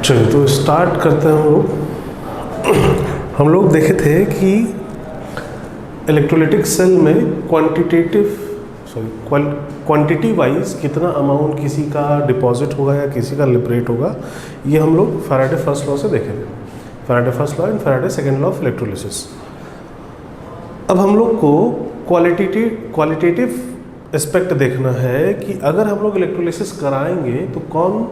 चलिए तो स्टार्ट करते हैं हम लोग देखे थे कि इलेक्ट्रोलाइटिक सेल में क्वांटिटी वाइज कितना अमाउंट किसी का डिपॉजिट होगा या किसी का लिबरेट होगा, ये हम लोग फैराडे फर्स्ट लॉ से देखेंगे। Faraday first law and Faraday second law of electrolysis. अब हम लोग को क्वालिटेटिव एस्पेक्ट देखना है कि अगर हम लोग इलेक्ट्रोलिसिस कराएंगे तो कौन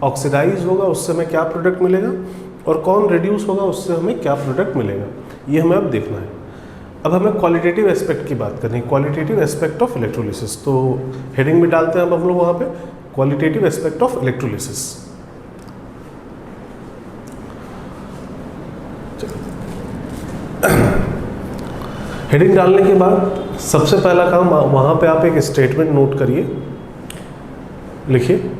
ऑक्सीडाइज होगा, उससे हमें क्या प्रोडक्ट मिलेगा, और कौन रिड्यूस होगा, उससे हमें क्या प्रोडक्ट मिलेगा, ये हमें अब देखना है। अब हमें क्वालिटेटिव एस्पेक्ट की बात करनी है, क्वालिटेटिव एस्पेक्ट ऑफ इलेक्ट्रोलिसिस। तो हेडिंग में डालते हैं अब हम लोग वहाँ पे qualitative aspect of electrolysis. Heading डालने के बाद सबसे पहला काम वहाँ पे आप एक स्टेटमेंट नोट करिए, लिखिए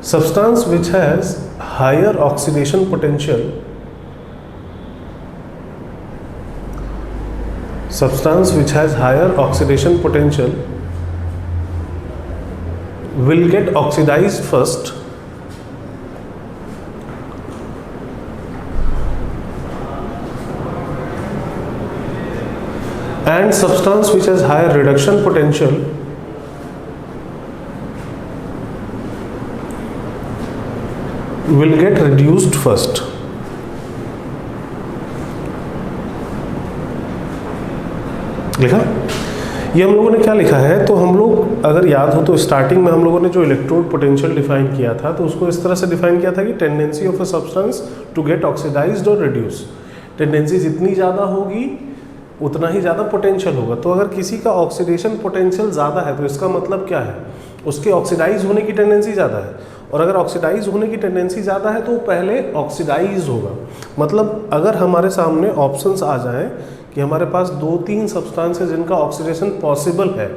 substance which has higher oxidation potential will get oxidized first and substance which has higher reduction potential will get reduced first। लिखा? ये हम लोगों ने क्या लिखा है, तो हम लोग अगर याद हो तो स्टार्टिंग में हम लोगों ने जो इलेक्ट्रोड पोटेंशियल डिफाइन किया था तो उसको इस तरह से डिफाइन किया था कि tendency of a substance to get oxidised और रिड्यूस। टेंडेंसी जितनी ज़्यादा होगी उतना ही ज़्यादा पोटेंशियल होगा। तो अगर किसी का ऑक्सीडेशन पोटेंशियल ज़्यादा है तो इसका मतलब क्या है, उसके ऑक्सीडाइज होने की टेंडेंसी ज़्यादा है, और अगर ऑक्सीडाइज होने की टेंडेंसी ज़्यादा है तो वो पहले ऑक्सीडाइज होगा। मतलब अगर हमारे सामने ऑप्शंस आ जाएं कि हमारे पास 2-3 सब्सटेंस है जिनका ऑक्सीडेशन पॉसिबल है,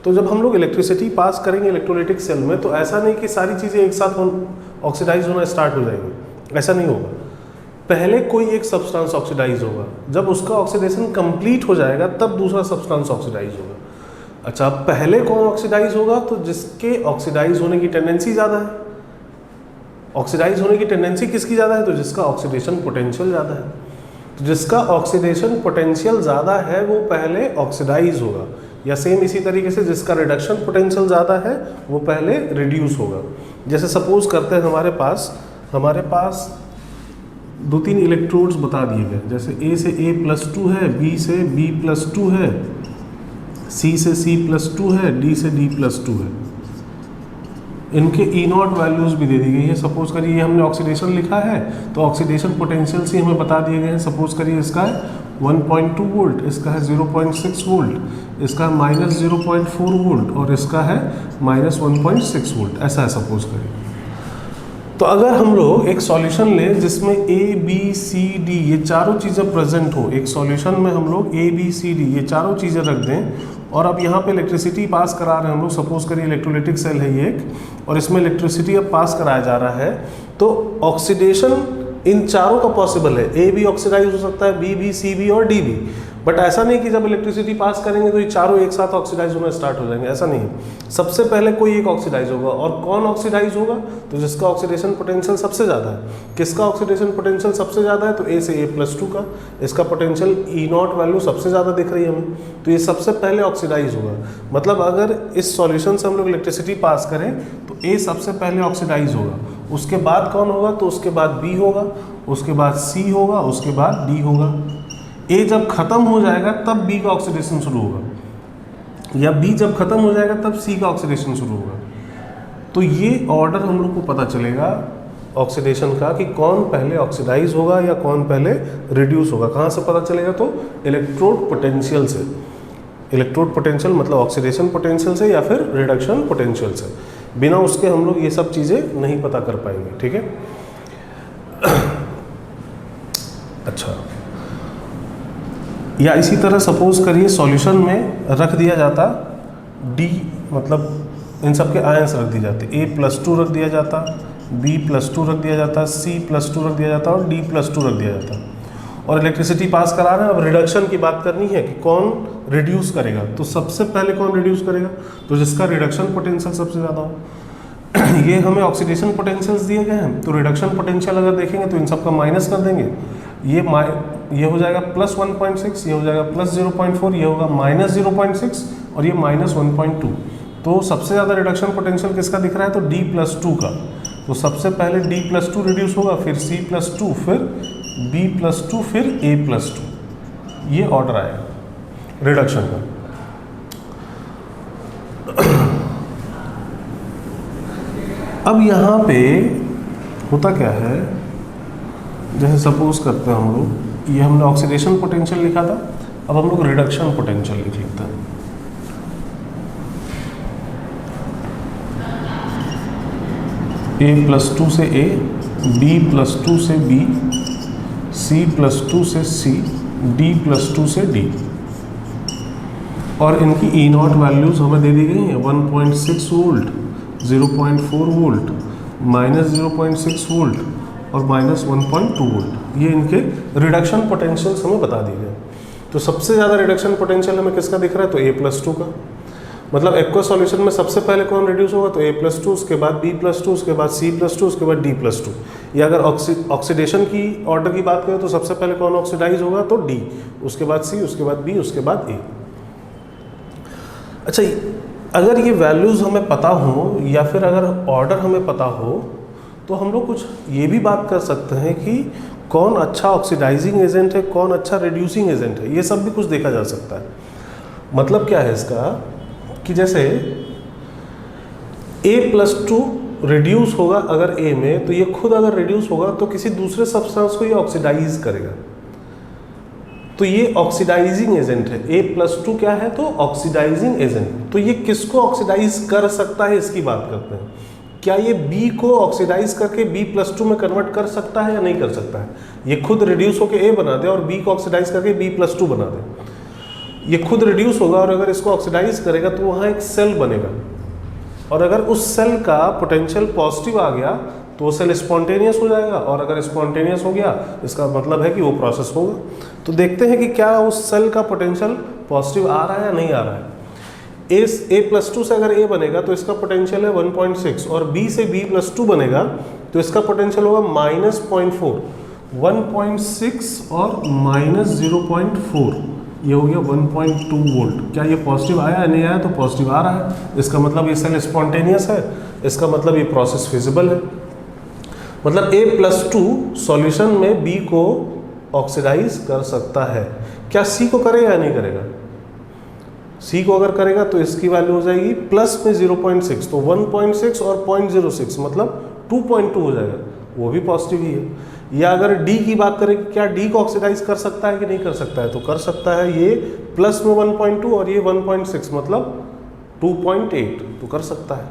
तो जब हम लोग इलेक्ट्रिसिटी पास करेंगे इलेक्ट्रोलाइटिक सेल में तो ऐसा नहीं कि सारी चीज़ें एक साथ ऑक्सीडाइज होना स्टार्ट हो जाएंगी, ऐसा नहीं होगा। पहले कोई एक सब्सटेंस ऑक्सीडाइज होगा, जब उसका ऑक्सीडेशन कंप्लीट हो जाएगा तब दूसरा सब्सटेंस ऑक्सीडाइज होगा। अच्छा, पहले कौन ऑक्सीडाइज होगा, तो जिसके ऑक्सीडाइज होने की टेंडेंसी ज़्यादा है। ऑक्सीडाइज होने की टेंडेंसी किसकी ज़्यादा है, तो जिसका ऑक्सीडेशन पोटेंशियल ज़्यादा है। तो जिसका ऑक्सीडेशन पोटेंशियल ज़्यादा है वो पहले ऑक्सीडाइज होगा, या सेम इसी तरीके से जिसका रिडक्शन पोटेंशियल ज़्यादा है वो पहले रिड्यूस होगा। जैसे सपोज करते हैं हमारे पास 2-3 इलेक्ट्रोड्स बता दिए गए, जैसे A से A+2 है, B से B+2 है, C से C+2 है, D से D+2 है। इनके E0 वैल्यूज़ भी दे दी गई है। सपोज करिए हमने ऑक्सीडेशन लिखा है तो ऑक्सीडेशन पोटेंशियल से हमें बता दिए गए हैं। सपोज करिए इसका है 1.2 वोल्ट, इसका है 0.6 वोल्ट, इसका है -0.4 वोल्ट और इसका है -1.6 वोल्ट, ऐसा है सपोज करिए। तो अगर हम लोग एक सॉल्यूशन लें जिसमें A, B, C, D ये चारों चीज़ें प्रेजेंट हो, एक सॉल्यूशन में हम लोग A, B, C, D ये चारों चीज़ें रख दें, और अब यहाँ पे इलेक्ट्रिसिटी पास करा रहे हैं हम लोग। सपोज करिए इलेक्ट्रोलाइटिक सेल है ये एक, और इसमें इलेक्ट्रिसिटी अब पास कराया जा रहा है, तो ऑक्सीडेशन इन चारों का पॉसिबल है। A भी ऑक्सीडाइज हो सकता है, B भी, C भी और D भी। बट ऐसा नहीं कि जब इलेक्ट्रिसिटी पास करेंगे तो ये चारों एक साथ ऑक्सीडाइज होना स्टार्ट हो जाएंगे, ऐसा नहीं है। सबसे पहले कोई एक ऑक्सीडाइज होगा, और कौन ऑक्सीडाइज होगा, तो जिसका ऑक्सीडेशन पोटेंशियल सबसे ज़्यादा है। किसका ऑक्सीडेशन पोटेंशियल सबसे ज़्यादा है, तो A से A+2 का। इसका पोटेंशियल E0 वैल्यू सबसे ज़्यादा दिख रही है हमें, तो ये सबसे पहले ऑक्सीडाइज होगा। मतलब अगर इस सॉल्यूशन से हम लोग इलेक्ट्रिसिटी पास करें तो A सबसे पहले ऑक्सीडाइज होगा, उसके बाद कौन होगा, तो उसके बाद B होगा, उसके बाद C होगा, उसके बाद D होगा। A जब खत्म हो जाएगा तब B का ऑक्सीडेशन शुरू होगा, या B जब खत्म हो जाएगा तब C का ऑक्सीडेशन शुरू होगा। तो ये ऑर्डर हम लोग को पता चलेगा ऑक्सीडेशन का कि कौन पहले ऑक्सीडाइज होगा या कौन पहले रिड्यूस होगा। कहाँ से पता चलेगा, तो इलेक्ट्रोड पोटेंशियल से। इलेक्ट्रोड पोटेंशियल मतलब ऑक्सीडेशन पोटेंशियल से या फिर रिडक्शन पोटेंशियल से। बिना उसके हम लोग ये सब चीज़ें नहीं पता कर पाएंगे, ठीक है। अच्छा, या इसी तरह सपोज करिए सॉल्यूशन में रख दिया जाता D, मतलब इन सब के आयंस रख दिए जाते, A+2 रख दिया जाता, B+2 रख दिया जाता, C+2 रख दिया जाता और D+2 रख दिया जाता, और इलेक्ट्रिसिटी पास करा रहे हैं। अब रिडक्शन की बात करनी है कि कौन रिड्यूस करेगा, तो सबसे पहले कौन रिड्यूस करेगा, तो जिसका रिडक्शन पोटेंशियल सबसे ज़्यादा हो। ये हमें ऑक्सीडेशन पोटेंशियल्स दिए गए हैं, तो रिडक्शन पोटेंशियल अगर देखेंगे तो इन सब का माइनस कर देंगे। ये हो जाएगा प्लस 1.6, ये हो जाएगा प्लस 0.4, ये होगा माइनस 0.6 और ये माइनस 1.2। तो सबसे ज़्यादा रिडक्शन पोटेंशियल किसका दिख रहा है? तो D+2 का। तो सबसे पहले D+2 रिड्यूस होगा, फिर C+2, फिर B+2, फिर A+2। ये ऑर्डर आएगा रिडक्शन का। अब यहाँ पे होता क्या है, जैसे सपोज करते हैं हम लोग, ये हमने ऑक्सीडेशन पोटेंशियल लिखा था, अब हम लोग रिडक्शन पोटेंशियल लिख लेते हैं। A+2 से A, B+2 से B, C+2 से C, D+2 से D। और इनकी E0 वैल्यूज़ हमें दे दी गई हैं, 1.6 वोल्ट, 0.4 वोल्ट, माइनस 0.6 वोल्ट और माइनस 1.2 वोल्ट। ये इनके रिडक्शन पोटेंशियल्स हमें बता दिए गए। तो सबसे ज़्यादा रिडक्शन पोटेंशियल हमें किसका दिख रहा है? तो A+2 का। मतलब एक्वस सॉल्यूशन में सबसे पहले कौन रिड्यूस होगा? तो A+2, उसके बाद B+2, उसके बाद C+2, उसके बाद D+2। या अगर ऑक्सीडेशन की ऑर्डर की बात करें तो सबसे पहले कौन ऑक्सीडाइज होगा? तो D, उसके बाद C, उसके बाद B, उसके बाद A। अच्छा, अगर ये वैल्यूज़ हमें पता हो या फिर अगर ऑर्डर हमें पता हो तो हम लोग कुछ ये भी बात कर सकते हैं कि कौन अच्छा ऑक्सीडाइजिंग एजेंट है, कौन अच्छा रिड्यूसिंग एजेंट है। ये सब भी कुछ देखा जा सकता है। मतलब क्या है इसका कि जैसे A+2 रिड्यूस होगा अगर A में, तो ये खुद अगर रिड्यूस होगा तो किसी दूसरे सब्सटेंस को ये ऑक्सीडाइज करेगा, तो ये ऑक्सीडाइजिंग एजेंट है। A+2 क्या है? तो ऑक्सीडाइजिंग एजेंट। तो ये किसको ऑक्सीडाइज कर सकता है, इसकी बात करते हैं। क्या ये B को ऑक्सीडाइज करके B+2 में कन्वर्ट कर सकता है या नहीं कर सकता है? ये खुद रिड्यूस होकर A बना दे और B को ऑक्सीडाइज करके B+2 बना दे। ये खुद रिड्यूस होगा और अगर इसको ऑक्सीडाइज करेगा तो वहाँ एक सेल बनेगा, और अगर उस सेल का पोटेंशियल पॉजिटिव आ गया तो वो सेल स्पॉन्टेनियस हो जाएगा, और अगर स्पॉन्टेनियस हो गया इसका मतलब है कि वो प्रोसेस होगा। तो देखते हैं कि क्या उस सेल का पोटेंशियल पॉजिटिव आ रहा है या नहीं आ रहा है। A+2 से अगर A बनेगा तो इसका पोटेंशियल है 1.6, और B से B+2 बनेगा तो इसका पोटेंशियल होगा -0.4, 1.6 और -0.4, ये हो गया 1.2 वोल्ट। क्या ये पॉजिटिव आया या नहीं आया? तो पॉजिटिव आ रहा है, इसका मतलब ये सेल स्पॉन्टेनियस है, इसका मतलब ये प्रोसेस फिजिबल है। मतलब A+2 सॉल्यूशन में B को ऑक्सीडाइज कर सकता है। क्या C को करेगा या नहीं करेगा? C को अगर करेगा तो इसकी वैल्यू हो जाएगी प्लस में 0.6, तो 1.6 और 0.06 मतलब 2.2 हो जाएगा, वो भी पॉजिटिव ही है। या अगर D की बात करें, क्या D को ऑक्सीडाइज कर सकता है कि नहीं कर सकता है? तो कर सकता है, ये प्लस में 1.2 और ये 1.6 मतलब 2.8, तो कर सकता है।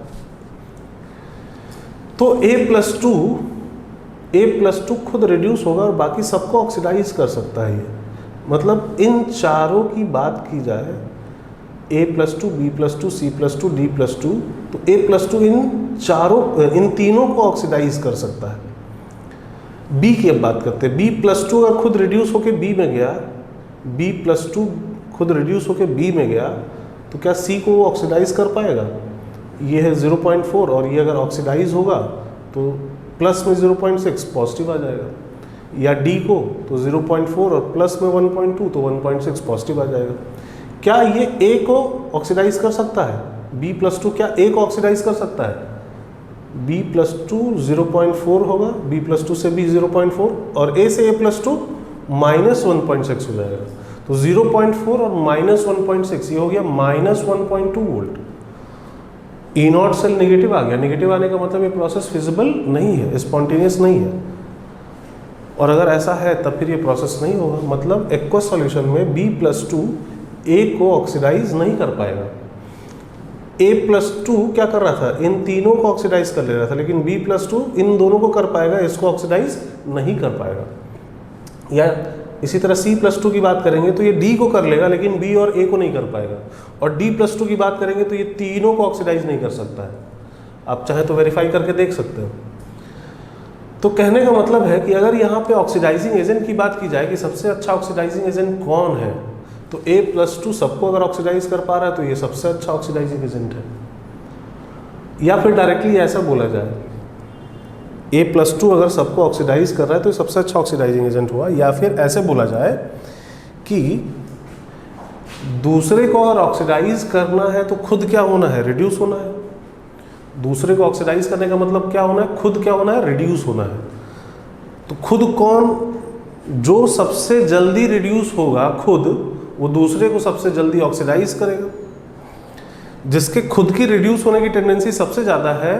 तो A+2 खुद रिड्यूस होगा और बाकी सबको ऑक्सीडाइज कर सकता है ये। मतलब इन चारों की बात की जाए, A+2, B+2, C+2, D+2, तो A+2 इन तीनों को ऑक्सीडाइज कर सकता है। B की अब बात करते हैं। B+2 अगर खुद रिड्यूस होकर B में गया, B+2 खुद रिड्यूस होकर B में गया, तो क्या C को ऑक्सीडाइज कर पाएगा? ये है 0.4 और ये अगर ऑक्सीडाइज होगा तो प्लस में 0.6 पॉजिटिव आ जाएगा। या D को तो 0.4 और प्लस में 1.2 तो 1.6 पॉजिटिव आ जाएगा। क्या ये A को ऑक्सीडाइज कर सकता है? B+2 क्या A को ऑक्सीडाइज कर सकता है? B+2 0.4 होगा, B+2 से B 0.4 और A से A+2 -1.6 हो जाएगा। तो 0.4 और -1.6 ये हो गया -1.2 वोल्ट। E0 सेल नेगेटिव आ गया। नेगेटिव आने का मतलब ये प्रोसेस फिजिबल नहीं है, स्पॉन्टेनियस नहीं है, और अगर ऐसा है तब फिर ये प्रोसेस नहीं होगा। मतलब एक्वस सॉल्यूशन में B+2 A को ऑक्सीडाइज नहीं कर पाएगा। A+2 क्या कर रहा था? इन तीनों को ऑक्सीडाइज कर ले रहा था, लेकिन B+2 इन दोनों को कर पाएगा, इसको ऑक्सीडाइज नहीं कर पाएगा। या इसी तरह C+2 की बात करेंगे तो ये D को कर लेगा, लेकिन B और A को नहीं कर पाएगा। और D+2 की बात करेंगे तो ये तीनों को ऑक्सीडाइज नहीं कर सकता है। आप चाहे तो वेरीफाई करके देख सकते हो। तो कहने का मतलब है कि अगर यहाँ पे ऑक्सीडाइजिंग एजेंट की बात की जाए कि सबसे अच्छा ऑक्सीडाइजिंग एजेंट कौन है, तो A+2 सबको अगर ऑक्सीडाइज कर पा रहा है तो ये सबसे अच्छा ऑक्सीडाइजिंग एजेंट है। या फिर डायरेक्टली ऐसा बोला जाए A+2 अगर सबको ऑक्सीडाइज कर रहा है तो ये सबसे अच्छा ऑक्सीडाइजिंग एजेंट हुआ, या फिर ऐसे बोला जाए कि दूसरे को अगर ऑक्सीडाइज करना है तो खुद क्या होना है, रिड्यूस होना है। दूसरे को ऑक्सीडाइज करने का मतलब क्या होना है, खुद क्या होना है, रिड्यूस होना है। तो खुद कौन, जो सबसे जल्दी रिड्यूस होगा खुद, वो दूसरे को सबसे जल्दी ऑक्सीडाइज करेगा। जिसके खुद की रिड्यूस होने की टेंडेंसी सबसे ज़्यादा है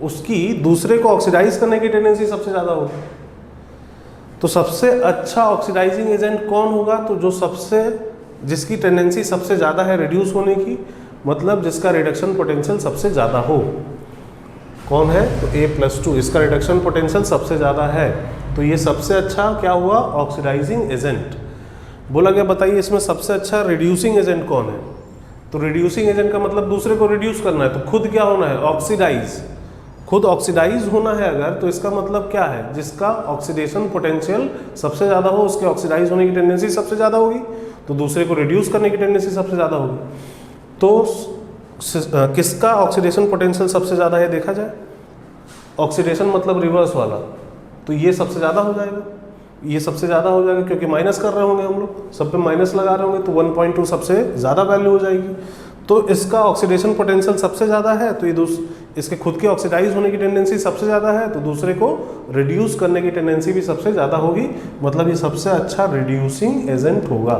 उसकी दूसरे को ऑक्सीडाइज करने की टेंडेंसी सबसे ज़्यादा होगी। तो सबसे अच्छा ऑक्सीडाइजिंग एजेंट कौन होगा, तो जो सबसे, जिसकी टेंडेंसी सबसे ज़्यादा है रिड्यूस होने की, मतलब जिसका रिडक्शन पोटेंशियल सबसे ज़्यादा हो। कौन है, तो A+2, इसका रिडक्शन पोटेंशियल सबसे ज़्यादा है, तो ये सबसे अच्छा क्या हुआ, ऑक्सीडाइजिंग एजेंट। बोला गया बताइए इसमें सबसे अच्छा रिड्यूसिंग एजेंट कौन है, तो रिड्यूसिंग एजेंट का मतलब दूसरे को रिड्यूस करना है, तो खुद क्या होना है, ऑक्सीडाइज। खुद ऑक्सीडाइज होना है अगर, तो इसका मतलब क्या है, जिसका ऑक्सीडेशन पोटेंशियल सबसे ज़्यादा हो उसके ऑक्सीडाइज होने की टेंडेंसी सबसे ज़्यादा होगी, तो दूसरे को रिड्यूस करने की टेंडेंसी सबसे ज़्यादा होगी। तो किसका ऑक्सीडेशन पोटेंशियल सबसे ज़्यादा है देखा जाए, ऑक्सीडेशन मतलब रिवर्स वाला, तो ये सबसे ज़्यादा हो जाएगा, ये सबसे ज़्यादा हो जाएगा क्योंकि माइनस कर रहे होंगे हम लोग, सब पे माइनस लगा रहे होंगे, तो 1.2 सबसे ज़्यादा वैल्यू हो जाएगी। तो इसका ऑक्सीडेशन पोटेंशियल सबसे ज़्यादा है, तो ये इसके खुद के ऑक्सीडाइज होने की टेंडेंसी सबसे ज़्यादा है, तो दूसरे को रिड्यूस करने की टेंडेंसी भी सबसे ज़्यादा होगी, मतलब ये सबसे अच्छा रिड्यूसिंग एजेंट होगा।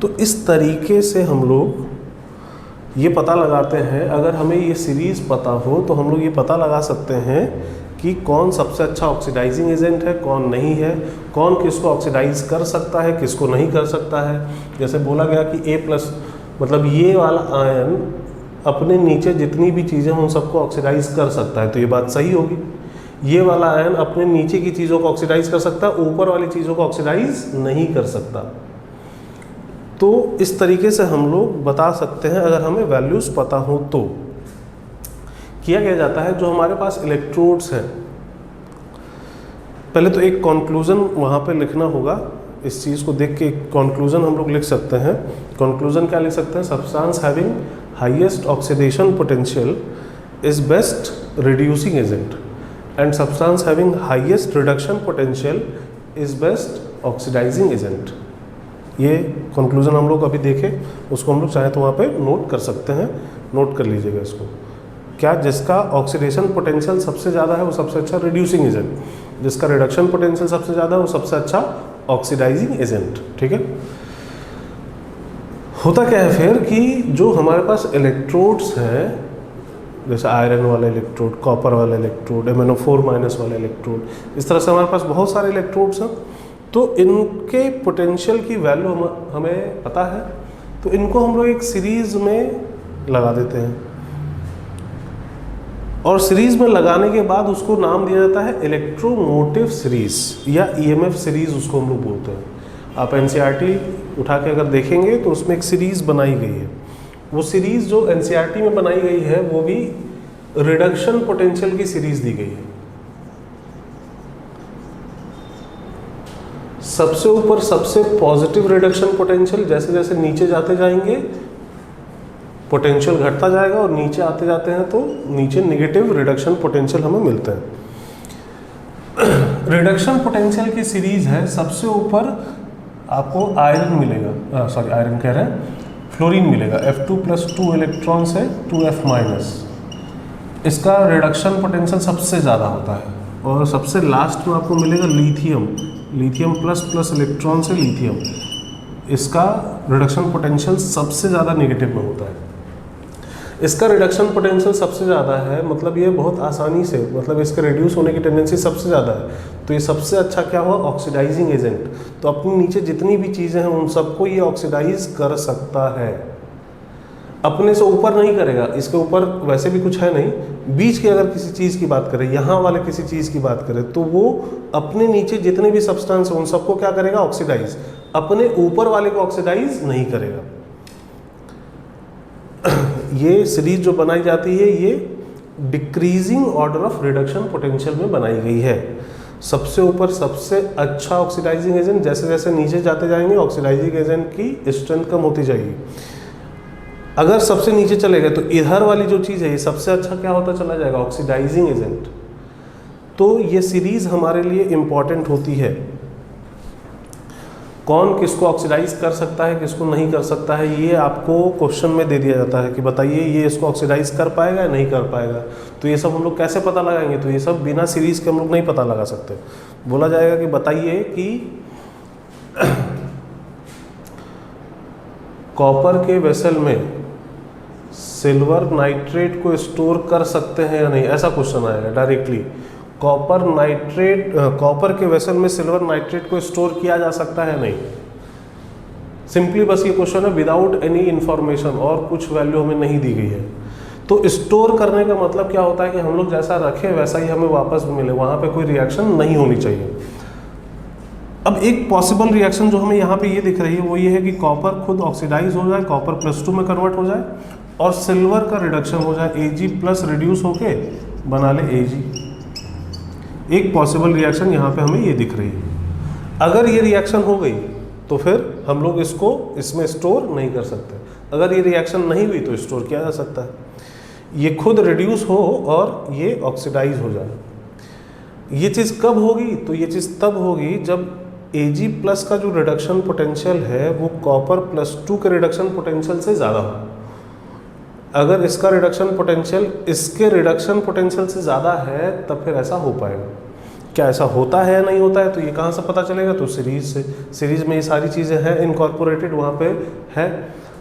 तो इस तरीके से हम लोग ये पता लगाते हैं, अगर हमें ये सीरीज़ पता हो तो हम लोग ये पता लगा सकते हैं कि कौन सबसे अच्छा ऑक्सीडाइजिंग एजेंट है, कौन नहीं है, कौन किसको ऑक्सीडाइज कर सकता है, किसको नहीं कर सकता है। जैसे बोला गया कि A+ मतलब ये वाला आयन अपने नीचे जितनी भी चीज़ें हों उन सबको ऑक्सीडाइज कर सकता है, तो ये बात सही होगी। ये वाला आयन अपने नीचे की चीज़ों को ऑक्सीडाइज कर सकता है, ऊपर वाली चीज़ों को ऑक्सीडाइज नहीं कर सकता। तो इस तरीके से हम लोग बता सकते हैं अगर हमें वैल्यूज़ पता हो तो। किया क्या जाता है, जो हमारे पास इलेक्ट्रोड्स हैं, पहले तो एक कंक्लूजन वहाँ पे लिखना होगा। इस चीज़ को देख के एक कंक्लूजन हम लोग लिख सकते हैं। कंक्लूजन क्या लिख सकते हैं, substance having highest oxidation potential is best reducing agent and substance having highest reduction potential is best oxidising agent. ये कंक्लूजन हम लोग अभी देखें, उसको हम लोग चाहे तो वहाँ पे नोट कर सकते हैं, नोट कर लीजिएगा इसको। क्या, जिसका ऑक्सीडेशन पोटेंशियल सबसे ज़्यादा है वो सबसे अच्छा रिड्यूसिंग एजेंट, जिसका रिडक्शन पोटेंशियल सबसे ज़्यादा है वो सबसे अच्छा ऑक्सीडाइजिंग एजेंट। ठीक है। होता क्या है फिर कि जो हमारे पास इलेक्ट्रोड्स हैं, जैसे आयरन वाला इलेक्ट्रोड, कॉपर वाला इलेक्ट्रोड, MnO4- वाला इलेक्ट्रोड, इस तरह से हमारे पास बहुत सारे इलेक्ट्रोड्स हैं। तो इनके पोटेंशियल की वैल्यू हमें पता है, तो इनको हम लोग एक सीरीज़ में लगा देते हैं, और सीरीज़ में लगाने के बाद उसको नाम दिया जाता है इलेक्ट्रोमोटिव सीरीज़ या EMF सीरीज़, उसको हम लोग बोलते हैं। आप NCERT उठा के अगर देखेंगे तो उसमें एक सीरीज़ बनाई गई है। वो सीरीज़ जो NCERT में बनाई गई है वो भी रिडक्शन पोटेंशियल की सीरीज़ दी गई है। सबसे ऊपर सबसे पॉजिटिव रिडक्शन पोटेंशियल, जैसे जैसे नीचे जाते जाएंगे पोटेंशियल घटता जाएगा, और नीचे आते जाते हैं तो नीचे नेगेटिव रिडक्शन पोटेंशियल हमें मिलते हैं। रिडक्शन पोटेंशियल की सीरीज है, सबसे ऊपर आपको आयरन मिलेगा, आयरन कह रहे हैं, फ्लोरीन मिलेगा, F2+2 इलेक्ट्रॉन से 2F-। इसका रिडक्शन पोटेंशियल सबसे ज़्यादा होता है। और सबसे लास्ट में आपको मिलेगा लिथियम, लिथियम++ इलेक्ट्रॉन से लिथियम, इसका रिडक्शन पोटेंशियल सबसे ज़्यादा नेगेटिव में होता है। इसका रिडक्शन पोटेंशियल सबसे ज़्यादा है, मतलब ये बहुत आसानी से, मतलब इसके रिड्यूस होने की टेंडेंसी सबसे ज़्यादा है, तो ये सबसे अच्छा क्या हुआ, ऑक्सीडाइजिंग एजेंट। तो अपने नीचे जितनी भी चीज़ें हैं उन सबको ये ऑक्सीडाइज कर सकता है, अपने से ऊपर नहीं करेगा। इसके ऊपर वैसे भी कुछ है नहीं, बीच की अगर किसी चीज़ की बात करें, यहाँ वाले किसी चीज़ की बात करें, तो वो अपने नीचे जितने भी सब्सटेंस हैं उन सबको क्या करेगा, ऑक्सीडाइज, अपने ऊपर वाले को ऑक्सीडाइज नहीं करेगा। ये सीरीज जो बनाई जाती है ये decreasing order of reduction potential में बनाई गई है। सबसे ऊपर सबसे अच्छा ऑक्सीडाइजिंग एजेंट, जैसे जैसे नीचे जाते जाएंगे ऑक्सीडाइजिंग एजेंट की स्ट्रेंथ कम होती जाएगी। अगर सबसे नीचे चले गए तो इधर वाली जो चीज़ है ये सबसे अच्छा क्या होता चला जाएगा, ऑक्सीडाइजिंग एजेंट। तो ये सीरीज हमारे लिए इम्पॉर्टेंट होती है, कौन किसको ऑक्सीडाइज कर सकता है किसको नहीं कर सकता है, ये आपको क्वेश्चन में दे दिया जाता है कि बताइए ये इसको ऑक्सीडाइज कर पाएगा या नहीं कर पाएगा। तो ये सब हम लोग कैसे पता लगाएंगे, तो ये सब बिना सीरीज के हम लोग नहीं पता लगा सकते। बोला जाएगा कि बताइए कि कॉपर के वेसल में सिल्वर नाइट्रेट को स्टोर कर सकते हैं या नहीं, ऐसा क्वेश्चन आएगा डायरेक्टली। कॉपर के वेसल में सिल्वर नाइट्रेट को स्टोर किया जा सकता है नहीं, सिंपली बस ये क्वेश्चन है विदाउट एनी इंफॉर्मेशन, और कुछ वैल्यू हमें नहीं दी गई है। तो स्टोर करने का मतलब क्या होता है कि हम लोग जैसा रखें वैसा ही हमें वापस मिले, वहाँ पे कोई रिएक्शन नहीं होनी चाहिए। अब एक पॉसिबल रिएक्शन जो हमें यहाँ पे ये दिख रही है वो ये है कि कॉपर खुद ऑक्सीडाइज हो जाए, कॉपर +2 में कन्वर्ट हो जाए और सिल्वर का रिडक्शन हो जाए, Ag+ रिड्यूस होके बना ले Ag। एक पॉसिबल रिएक्शन यहाँ पे हमें ये दिख रही है। अगर ये रिएक्शन हो गई तो फिर हम लोग इसको इसमें स्टोर नहीं कर सकते, अगर ये रिएक्शन नहीं हुई तो स्टोर किया जा सकता है। ये खुद रिड्यूस हो और ये ऑक्सीडाइज हो जाए। ये चीज़ कब होगी, तो ये चीज़ तब होगी जब Ag+ का जो रिडक्शन पोटेंशियल है वो कॉपर +2 के रिडक्शन पोटेंशियल से ज़्यादा हो। अगर इसका रिडक्शन पोटेंशियल इसके रिडक्शन पोटेंशियल से ज़्यादा है तब फिर ऐसा हो पाएगा। क्या ऐसा होता है या नहीं होता है, तो ये कहाँ से पता चलेगा, तो सीरीज से। सीरीज में ये सारी चीज़ें हैं इनकॉर्पोरेटेड, वहाँ पे है।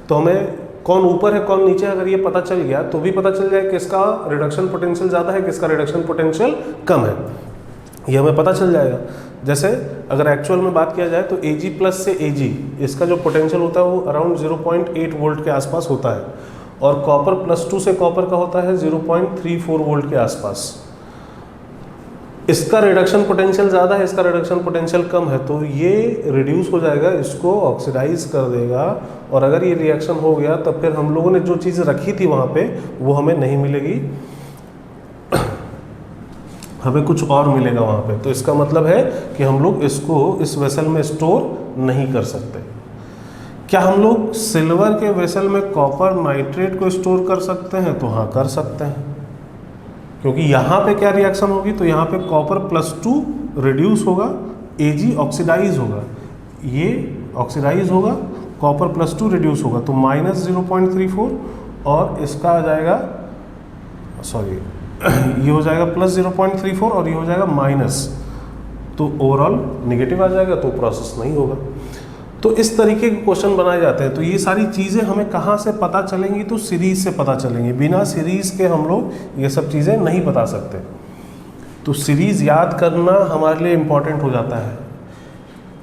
तो हमें कौन ऊपर है कौन नीचे, अगर ये पता चल गया तो भी पता चल जाए किसका रिडक्शन पोटेंशियल ज़्यादा है किसका रिडक्शन पोटेंशियल कम है, ये हमें पता चल जाएगा। जैसे अगर एक्चुअल में बात किया जाए तो Ag+ से Ag इसका जो पोटेंशियल होता है वो अराउंड 0.8 वोल्ट के आसपास होता है, और कॉपर +2 से कॉपर का होता है 0.34 वोल्ट के आसपास। इसका रिडक्शन पोटेंशियल ज़्यादा है, इसका रिडक्शन पोटेंशियल कम है, तो ये रिड्यूस हो जाएगा, इसको ऑक्सीडाइज कर देगा। और अगर ये रिएक्शन हो गया तब फिर हम लोगों ने जो चीज़ रखी थी वहाँ पे वो हमें नहीं मिलेगी, हमें कुछ और मिलेगा वहाँ पे। तो इसका मतलब है कि हम लोग इसको इस वेसल में स्टोर नहीं कर सकते। क्या हम लोग सिल्वर के वेसल में कॉपर नाइट्रेट को स्टोर कर सकते हैं, तो हाँ कर सकते हैं, क्योंकि यहाँ पे क्या रिएक्शन होगी, तो यहाँ पे कॉपर +2 रिड्यूस होगा, Ag ऑक्सीडाइज होगा, ये ऑक्सीडाइज होगा, कॉपर +2 रिड्यूस होगा, तो -0.34 और इसका आ जाएगा सॉरी ये हो जाएगा +0.34 और ये हो जाएगा माइनस, तो ओवरऑल नेगेटिव आ जाएगा, तो प्रोसेस नहीं होगा। तो इस तरीके के क्वेश्चन बनाए जाते हैं। तो ये सारी चीज़ें हमें कहाँ से पता चलेंगी, तो सीरीज़ से पता चलेंगी। बिना सीरीज़ के हम लोग ये सब चीज़ें नहीं बता सकते। तो सीरीज़ याद करना हमारे लिए इम्पॉर्टेंट हो जाता है।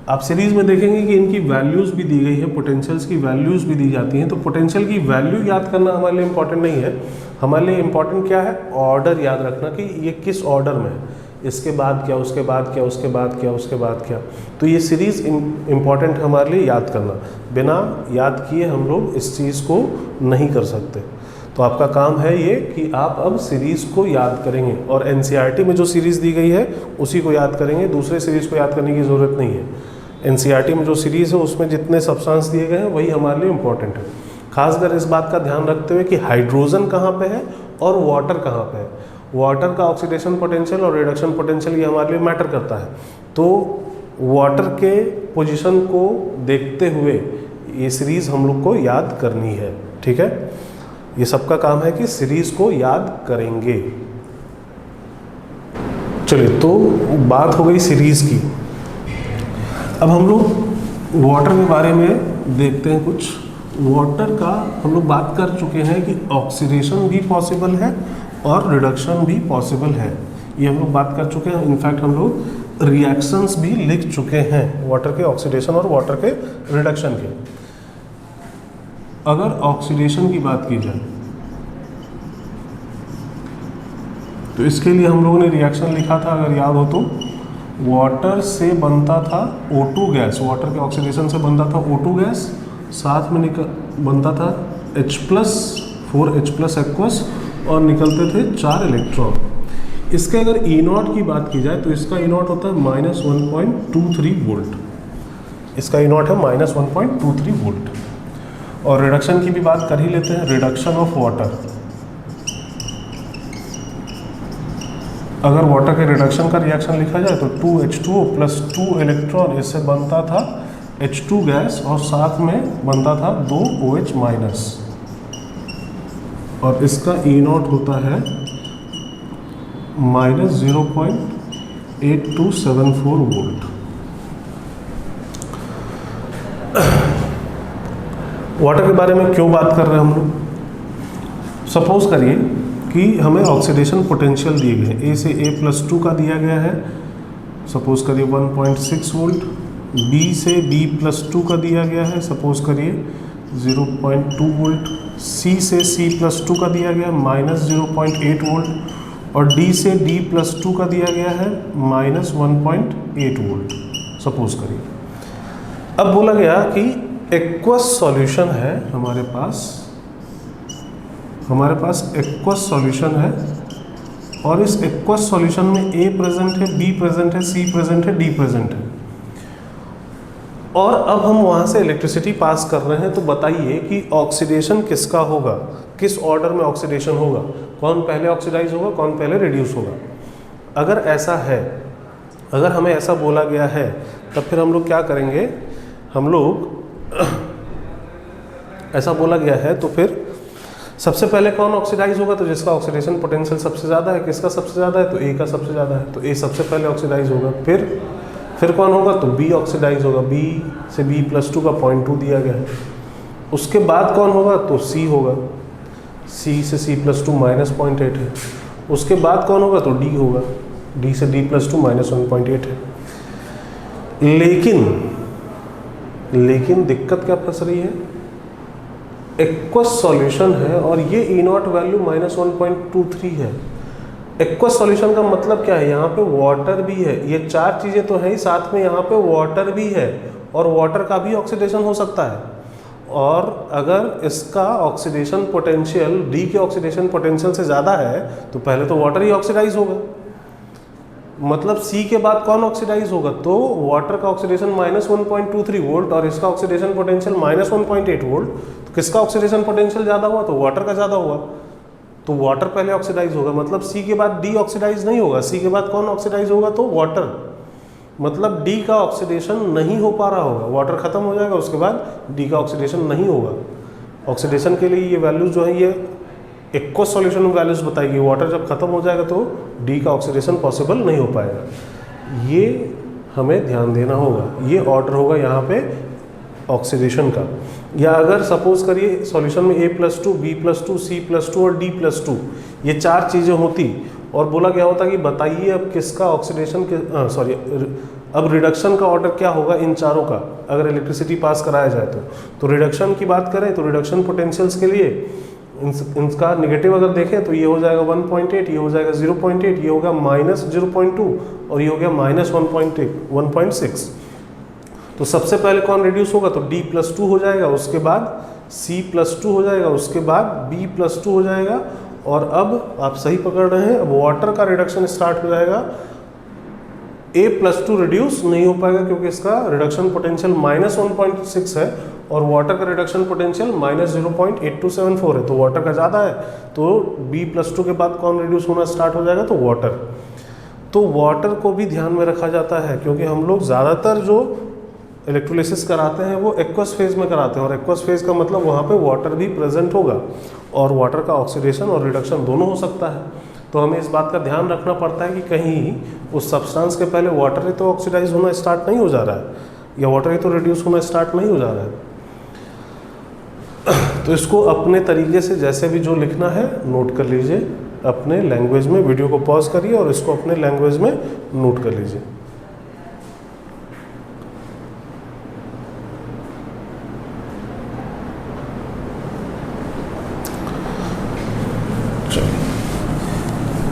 आप सीरीज़ में देखेंगे कि इनकी वैल्यूज़ भी दी गई है, पोटेंशियल्स की वैल्यूज़ भी दी जाती हैं। तो पोटेंशियल की वैल्यू याद करना हमारे लिए इम्पॉर्टेंट नहीं है, हमारे लिए इम्पॉर्टेंट क्या है, ऑर्डर याद रखना कि ये किस ऑर्डर में है, इसके बाद क्या, उसके बाद क्या, उसके बाद क्या, उसके बाद क्या। तो ये सीरीज़ इम्पॉर्टेंट हमारे लिए याद करना। बिना याद किए हम लोग इस चीज़ को नहीं कर सकते। तो आपका काम है ये कि आप अब सीरीज़ को याद करेंगे, और एनसीईआरटी में जो सीरीज़ दी गई है उसी को याद करेंगे, दूसरे सीरीज़ को याद करने की ज़रूरत नहीं है। एनसीईआरटी में जो सीरीज़ है उसमें जितने सब्सटेंस दिए गए हैं वही हमारे लिए इम्पॉर्टेंट है। खासकर इस बात का ध्यान रखते हुए कि हाइड्रोजन कहाँ पे है और वाटर कहाँ पे है। वाटर का ऑक्सीडेशन पोटेंशियल और रिडक्शन पोटेंशियल ये हमारे लिए मैटर करता है। तो वाटर के पोजीशन को देखते हुए ये सीरीज़ हम लोग को याद करनी है, ठीक है। ये सबका काम है कि सीरीज़ को याद करेंगे। चलिए, तो बात हो गई सीरीज़ की। अब हम लोग वाटर के बारे में देखते हैं कुछ। वाटर का हम लोग बात कर चुके हैं कि ऑक्सीडेशन भी पॉसिबल है और रिडक्शन भी पॉसिबल है, ये हम लोग बात कर चुके हैं। इनफैक्ट हम लोग रिएक्शंस भी लिख चुके हैं वाटर के ऑक्सीडेशन और वाटर के रिडक्शन के। अगर ऑक्सीडेशन की बात की जाए तो इसके लिए हम लोगों ने रिएक्शन लिखा था, अगर याद हो तो, वाटर से बनता था O2 गैस, वाटर के ऑक्सीडेशन से बनता था O2 गैस, साथ में बनता था H+4H+ एक्वस और निकलते थे 4 इलेक्ट्रॉन। इसके अगर E0 की बात की जाए तो इसका E0 होता है -1.23 वोल्ट, इसका E0 है -1.23 वोल्ट। और रिडक्शन की भी बात कर ही लेते हैं। रिडक्शन ऑफ वाटर, अगर वाटर के रिडक्शन का रिएक्शन लिखा जाए तो 2H2O प्लस 2 इलेक्ट्रॉन, इससे बनता था H2 गैस और साथ में बनता था 2 OH माइनस, और इसका E0 होता है माइनस 0.8274 वोल्ट। वाटर के बारे में क्यों बात कर रहे हैं हम लोग? सपोज करिए कि हमें ऑक्सीडेशन पोटेंशियल दिए गए, ए से A+2 का दिया गया है, सपोज करिए 1.6 वोल्ट, बी से B+2 का दिया गया है, सपोज करिए 0.2 वोल्ट, सी से C+2 का दिया गया है माइनस 0.8 वोल्ट, और डी से D+2 का दिया गया है माइनस 1.8 वोल्ट, सपोज करिए। अब बोला गया कि एक्वस सॉल्यूशन है हमारे पास एक्वस सॉल्यूशन है, और इस एक्वस सॉल्यूशन में A प्रेजेंट है, B प्रेजेंट है, C प्रेजेंट है, D प्रेजेंट है, और अब हम वहाँ से इलेक्ट्रिसिटी पास कर रहे हैं। तो बताइए कि ऑक्सीडेशन किसका होगा, किस ऑर्डर में ऑक्सीडेशन होगा, कौन पहले ऑक्सीडाइज होगा, कौन पहले रिड्यूस होगा। अगर ऐसा है, अगर हमें ऐसा बोला गया है, तब फिर हम लोग क्या करेंगे, हम लोग ऐसा बोला गया है तो फिर सबसे पहले कौन ऑक्सीडाइज होगा, तो जिसका ऑक्सीडेशन पोटेंशियल सबसे ज़्यादा है। किसका सबसे ज़्यादा है, तो ए का सबसे ज़्यादा है, तो ए सबसे पहले ऑक्सीडाइज होगा। फिर कौन होगा, तो बी ऑक्सीडाइज होगा, बी से B+2 का 0.2 दिया गया है। उसके बाद कौन होगा, तो सी होगा, सी से C+2 माइनस 0.8 है। उसके बाद कौन होगा, तो डी होगा, डी से D+2 माइनस 1.8 है। लेकिन दिक्कत क्या फंस रही है, एक्वस सॉल्यूशन है और ये E0 वैल्यू माइनस 1.23 है। एक्वस सॉल्यूशन का मतलब क्या है, यहाँ पे वाटर भी है, ये चार चीज़ें तो है ही, साथ में यहाँ पे वाटर भी है, और वाटर का भी ऑक्सीडेशन हो सकता है। और अगर इसका ऑक्सीडेशन पोटेंशियल डी के ऑक्सीडेशन पोटेंशियल से ज़्यादा है, तो पहले तो वाटर ही ऑक्सीडाइज होगा। मतलब सी के बाद कौन ऑक्सीडाइज होगा, तो वाटर का ऑक्सीडेशन माइनस 1.23 वोल्ट और इसका ऑक्सीडेशन पोटेंशियल माइनस 1.8 वोल्ट, तो किसका ऑक्सीडेशन पोटेंशियल ज़्यादा हुआ, तो वाटर का ज़्यादा हुआ, तो वाटर पहले ऑक्सीडाइज होगा। मतलब सी के बाद डी ऑक्सीडाइज नहीं होगा, सी के बाद कौन ऑक्सीडाइज होगा, तो वाटर। मतलब डी का ऑक्सीडेशन नहीं हो पा रहा होगा, वाटर खत्म हो जाएगा, उसके बाद डी का ऑक्सीडेशन नहीं होगा। ऑक्सीडेशन के लिए ये वैल्यूज जो है, ये एक्वस सॉल्यूशन में वैल्यूज बताएगी। वाटर जब खत्म हो जाएगा तो डी का ऑक्सीडेशन पॉसिबल नहीं हो पाएगा। ये हमें ध्यान देना होगा, ये ऑर्डर होगा यहाँ पे ऑक्सीडेशन का। या अगर सपोज करिए सॉल्यूशन में A+2, B+2, C+2 और D+2 ये चार चीज़ें होती और बोला गया होता कि बताइए अब किसका ऑक्सीडेशन अब रिडक्शन का ऑर्डर क्या होगा इन चारों का, अगर इलेक्ट्रिसिटी पास कराया जाए तो रिडक्शन की बात करें तो रिडक्शन पोटेंशियल्स के लिए इनका निगेटिव अगर देखें तो ये हो जाएगा 1.8, ये हो जाएगा 0.8, ये होगा माइनस 0.2 और ये हो गया माइनस 1.6। तो सबसे पहले कौन रिड्यूस होगा, तो D+2 हो जाएगा, उसके बाद C+2 हो जाएगा, उसके बाद B+2 हो जाएगा, और अब आप सही पकड़ रहे हैं, अब वाटर का रिडक्शन स्टार्ट हो जाएगा। A+2 रिड्यूस नहीं हो पाएगा क्योंकि इसका रिडक्शन पोटेंशियल माइनस 1.6 है और वाटर का रिडक्शन पोटेंशियल माइनस 0.8274 है, तो वाटर का ज़्यादा है, तो B+2 के बाद कौन रिड्यूस होना स्टार्ट हो जाएगा, तो वाटर। तो वाटर को भी ध्यान में रखा जाता है क्योंकि हम लोग ज़्यादातर जो इलेक्ट्रोलिसिस कराते हैं वो एक्वस फेज में कराते हैं, और एक्वस फेज का मतलब वहाँ पे वाटर भी प्रेजेंट होगा और वाटर का ऑक्सीडेशन और रिडक्शन दोनों हो सकता है। तो हमें इस बात का ध्यान रखना पड़ता है कि कहीं उस सब्सटेंस के पहले वाटर ही तो ऑक्सीडाइज होना स्टार्ट नहीं हो जा रहा है या वाटर ही तो रिड्यूस होना स्टार्ट नहीं हो जा रहा है। तो इसको अपने तरीके से जैसे भी जो लिखना है नोट कर लीजिए अपने लैंग्वेज में, वीडियो को पॉज करिए और इसको अपने लैंग्वेज में नोट कर लीजिए।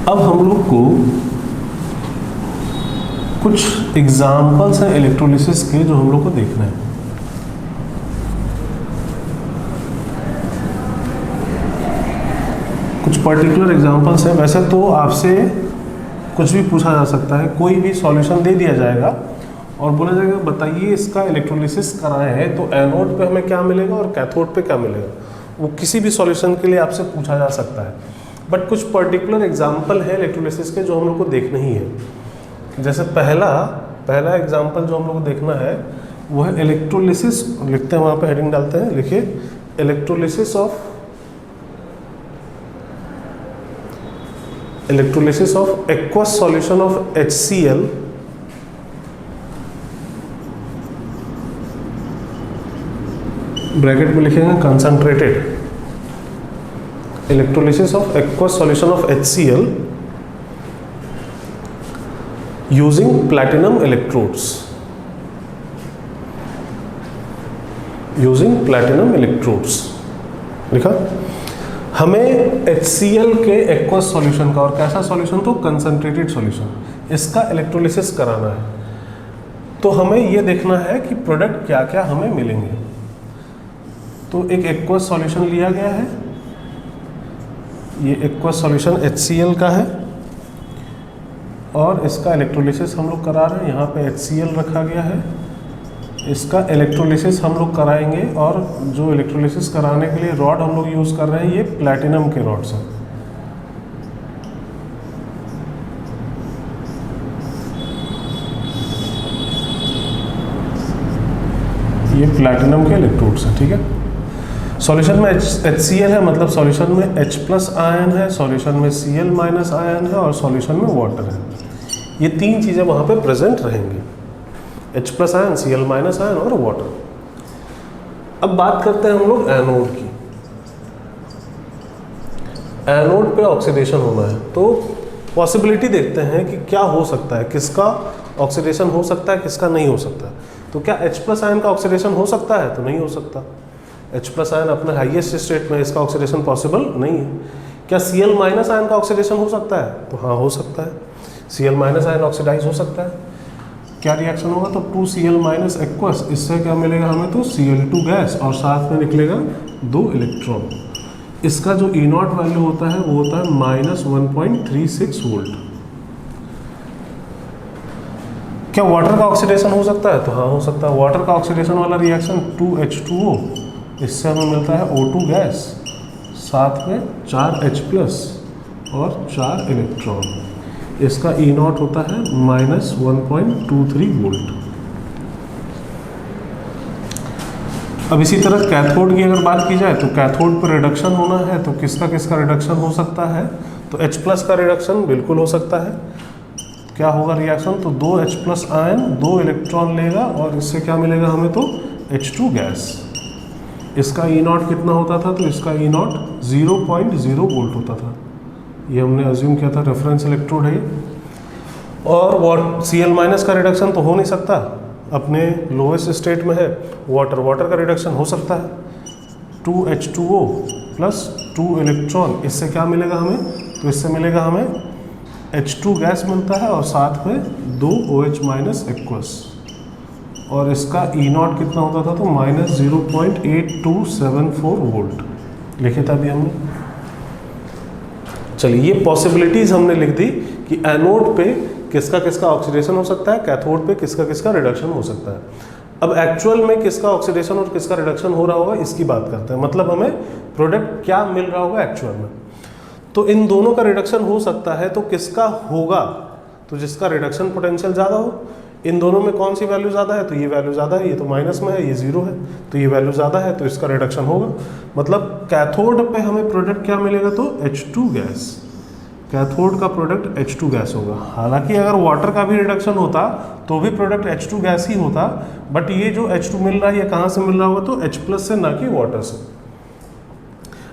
अब हम लोग को कुछ एग्जाम्पल्स हैं इलेक्ट्रोलिसिस के जो हम लोग को देखना है। कुछ पर्टिकुलर एग्जाम्पल्स हैं। वैसे तो आपसे कुछ भी पूछा जा सकता है, कोई भी सॉल्यूशन दे दिया जाएगा और बोला जाएगा बताइए इसका इलेक्ट्रोलिसिस कराए हैं तो एनोड पे हमें क्या मिलेगा और कैथोड पे क्या मिलेगा, वो किसी भी सॉल्यूशन के लिए आपसे पूछा जा सकता है। बट कुछ पर्टिकुलर एग्जाम्पल है इलेक्ट्रोलिसिस के जो हम लोग को देखने ही है। जैसे पहला एग्जाम्पल जो हम लोग को देखना है वो है इलेक्ट्रोलिसिस, लिखते हैं वहाँ पे हेडिंग डालते हैं, लिखिए electrolysis of aqueous solution of HCl bracket में लिखेंगे concentrated, electrolysis of aqueous solution of HCl using platinum electrodes, using platinum electrodes लिखा। हमें HCl के एक्वस सॉल्यूशन का, और कैसा सॉल्यूशन तो कंसंट्रेटेड सॉल्यूशन, इसका इलेक्ट्रोलिसिस कराना है। तो हमें यह देखना है कि प्रोडक्ट क्या क्या हमें मिलेंगे। तो एक एक्वस सॉल्यूशन लिया गया है, ये एक्वस सॉल्यूशन HCl का है और इसका इलेक्ट्रोलिसिस हम लोग करा रहे हैं। यहाँ पे HCl रखा गया है, इसका इलेक्ट्रोलिसिस हम लोग कराएंगे। और जो इलेक्ट्रोलिसिस कराने के लिए रॉड हम लोग यूज़ कर रहे हैं ये प्लैटिनम के रॉड्स हैं। ये प्लैटिनम के इलेक्ट्रोड्स हैं, ठीक है। सॉल्यूशन में HCl है, मतलब सॉल्यूशन में H+ आयन है, सॉल्यूशन में Cl- आयन है और सॉल्यूशन में वाटर है। ये तीन चीज़ें वहाँ पे प्रेजेंट रहेंगी, H+ आयन, Cl- आयन और वाटर। अब बात करते हैं हम लोग एनोड की। एनोड पे ऑक्सीडेशन होना है तो पॉसिबिलिटी देखते हैं कि क्या हो सकता है, किसका ऑक्सीडेशन हो सकता है, किसका नहीं हो सकता है। तो क्या H+ आयन का ऑक्सीडेशन हो सकता है? तो नहीं हो सकता। H+ आयन अपने हाईएस्ट स्टेट में, इसका ऑक्सीडेशन पॉसिबल नहीं है। क्या Cl- आयन का ऑक्सीडेशन हो सकता है? तो हाँ हो सकता है, Cl- आयन ऑक्सीडाइज हो सकता है। क्या रिएक्शन होगा? तो 2Cl- एक्वस, इससे क्या मिलेगा हमें? तो Cl2 गैस और साथ में निकलेगा 2 इलेक्ट्रॉन। इसका जो E0 वैल्यू होता है वो होता है -1.36 वोल्ट। क्या वाटर का ऑक्सीडेशन हो सकता है? तो हाँ हो सकता है। वाटर का ऑक्सीडेशन वाला रिएक्शन 2H2O, इससे हमें मिलता है O2 गैस, साथ में 4H+ और 4 इलेक्ट्रॉन। इसका E0 होता है -1.23 वोल्ट। अब इसी तरह कैथोड की अगर बात की जाए तो कैथोड पर रिडक्शन होना है तो किसका किसका रिडक्शन हो सकता है? तो H+ का रिडक्शन बिल्कुल हो सकता है। क्या होगा रिएक्शन? तो 2H+ आयन 2 इलेक्ट्रॉन लेगा और इससे क्या मिलेगा हमें? तो H2 गैस। इसका E0 कितना होता था? तो इसका E0 0.0 वोल्ट होता था। ये हमने अज्यूम किया था, रेफरेंस इलेक्ट्रोड है। और Cl- का रिडक्शन तो हो नहीं सकता, अपने लोएस्ट स्टेट में है। वाटर का रिडक्शन हो सकता है, 2H2O प्लस 2 इलेक्ट्रॉन, इससे क्या मिलेगा हमें? तो इससे मिलेगा हमें H2 गैस मिलता है और साथ में 2 OH- एक्वस। और इसका E0 कितना होता था? तो -0.8274 वोल्ट लिखे था अभी हमने। चलिए ये पॉसिबिलिटीज़ हमने लिख दी कि एनोड पे किसका किसका ऑक्सीडेशन हो सकता है, कैथोड पे किसका किसका रिडक्शन हो सकता है। अब एक्चुअल में किसका ऑक्सीडेशन और किसका रिडक्शन हो रहा होगा इसकी बात करते हैं, मतलब हमें प्रोडक्ट क्या मिल रहा होगा एक्चुअल में। तो इन दोनों का रिडक्शन हो सकता है, तो किसका होगा? तो जिसका रिडक्शन पोटेंशियल ज़्यादा हो। इन दोनों में कौन सी वैल्यू ज़्यादा है? तो ये वैल्यू ज़्यादा है, ये तो माइनस में है, ये 0 है, तो ये वैल्यू ज़्यादा है तो इसका रिडक्शन होगा। मतलब कैथोड पे हमें प्रोडक्ट क्या मिलेगा? तो H2 गैस। कैथोड का प्रोडक्ट H2 गैस होगा। हालांकि अगर वाटर का भी रिडक्शन होता तो भी प्रोडक्ट H2 गैस ही होता, बट ये जो H2 मिल रहा है ये कहाँ से मिल रहा होगा? तो H+ से, ना कि वाटर से।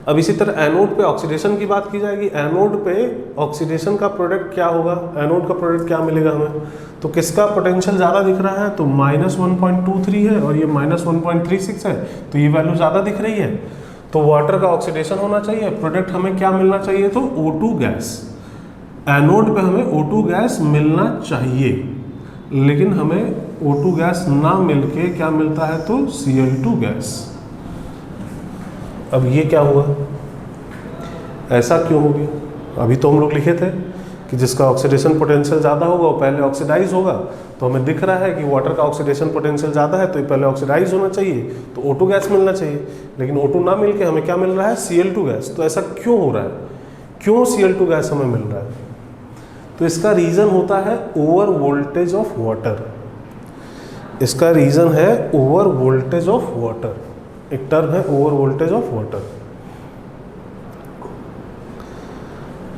अब इसी तरह एनोड पे ऑक्सीडेशन की बात की जाएगी। एनोड पे ऑक्सीडेशन का प्रोडक्ट क्या होगा? एनोड का प्रोडक्ट क्या मिलेगा हमें? तो किसका पोटेंशियल ज़्यादा दिख रहा है? तो -1.23 है और ये -1.36 है, तो ये वैल्यू ज़्यादा दिख रही है। तो वाटर का ऑक्सीडेशन होना चाहिए, प्रोडक्ट हमें क्या मिलना चाहिए? तो O2 गैस। एनोड पे हमें O2 गैस मिलना चाहिए, लेकिन हमें O2 गैस ना मिलके क्या मिलता है? तो Cl2 गैस। अब ये क्या हुआ? ऐसा क्यों हो गया? अभी तो हम लोग लिखे थे कि जिसका ऑक्सीडेशन पोटेंशियल ज़्यादा होगा वो पहले ऑक्सीडाइज होगा। तो हमें दिख रहा है कि वाटर का ऑक्सीडेशन पोटेंशियल ज़्यादा है तो ये पहले ऑक्सीडाइज होना चाहिए, तो O2 गैस मिलना चाहिए। लेकिन O2 ना मिल के हमें क्या मिल रहा है, Cl2 गैस। तो ऐसा क्यों हो रहा है, क्यों Cl2 गैस हमें मिल रहा है? तो इसका रीज़न होता है ओवर वोल्टेज ऑफ वाटर। इसका रीज़न है ओवर वोल्टेज ऑफ वाटर। एक टर्म है over voltage of water.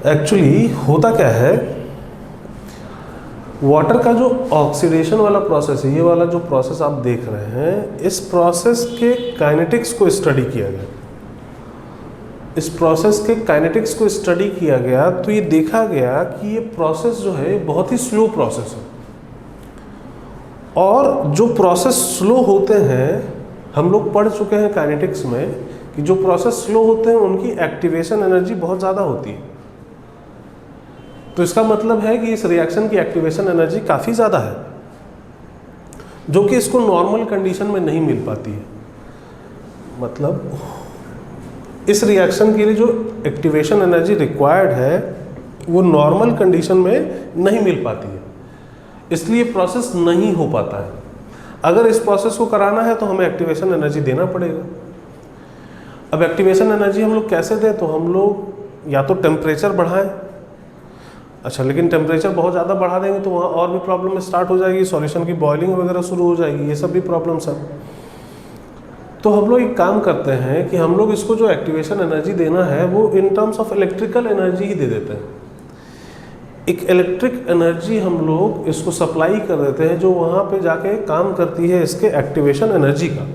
Actually होता क्या है, वाटर का जो ऑक्सीडेशन वाला प्रोसेस है, ये वाला जो प्रोसेस आप देख रहे हैं, इस प्रोसेस के काइनेटिक्स को स्टडी किया गया। इस प्रोसेस के काइनेटिक्स को स्टडी किया गया तो ये देखा गया कि ये प्रोसेस जो है बहुत ही स्लो प्रोसेस है। और जो प्रोसेस स्लो होते हैं, हम लोग पढ़ चुके हैं काइनेटिक्स में कि जो प्रोसेस स्लो होते हैं उनकी एक्टिवेशन एनर्जी बहुत ज़्यादा होती है। तो इसका मतलब है कि इस रिएक्शन की एक्टिवेशन एनर्जी काफ़ी ज़्यादा है, जो कि इसको नॉर्मल कंडीशन में नहीं मिल पाती है। मतलब इस रिएक्शन के लिए जो एक्टिवेशन एनर्जी रिक्वायर्ड है वो नॉर्मल कंडीशन में नहीं मिल पाती है, इसलिए प्रोसेस नहीं हो पाता है। अगर इस प्रोसेस को कराना है तो हमें एक्टिवेशन एनर्जी देना पड़ेगा। अब एक्टिवेशन एनर्जी हम लोग कैसे दें, तो हम लोग या तो टेम्परेचर बढ़ाएं। अच्छा, लेकिन टेम्परेचर बहुत ज़्यादा बढ़ा देंगे तो वहाँ और भी प्रॉब्लम स्टार्ट हो जाएगी, सॉल्यूशन की बॉइलिंग वगैरह शुरू हो जाएगी, ये सब भी प्रॉब्लम्स हैं। तो हम लोग एक काम करते हैं कि हम लोग इसको जो एक्टिवेशन एनर्जी देना है वो in terms of electrical energy ही दे देते हैं। एक इलेक्ट्रिक एनर्जी हम लोग इसको सप्लाई कर देते हैं जो वहाँ पे जाके काम करती है इसके एक्टिवेशन एनर्जी का।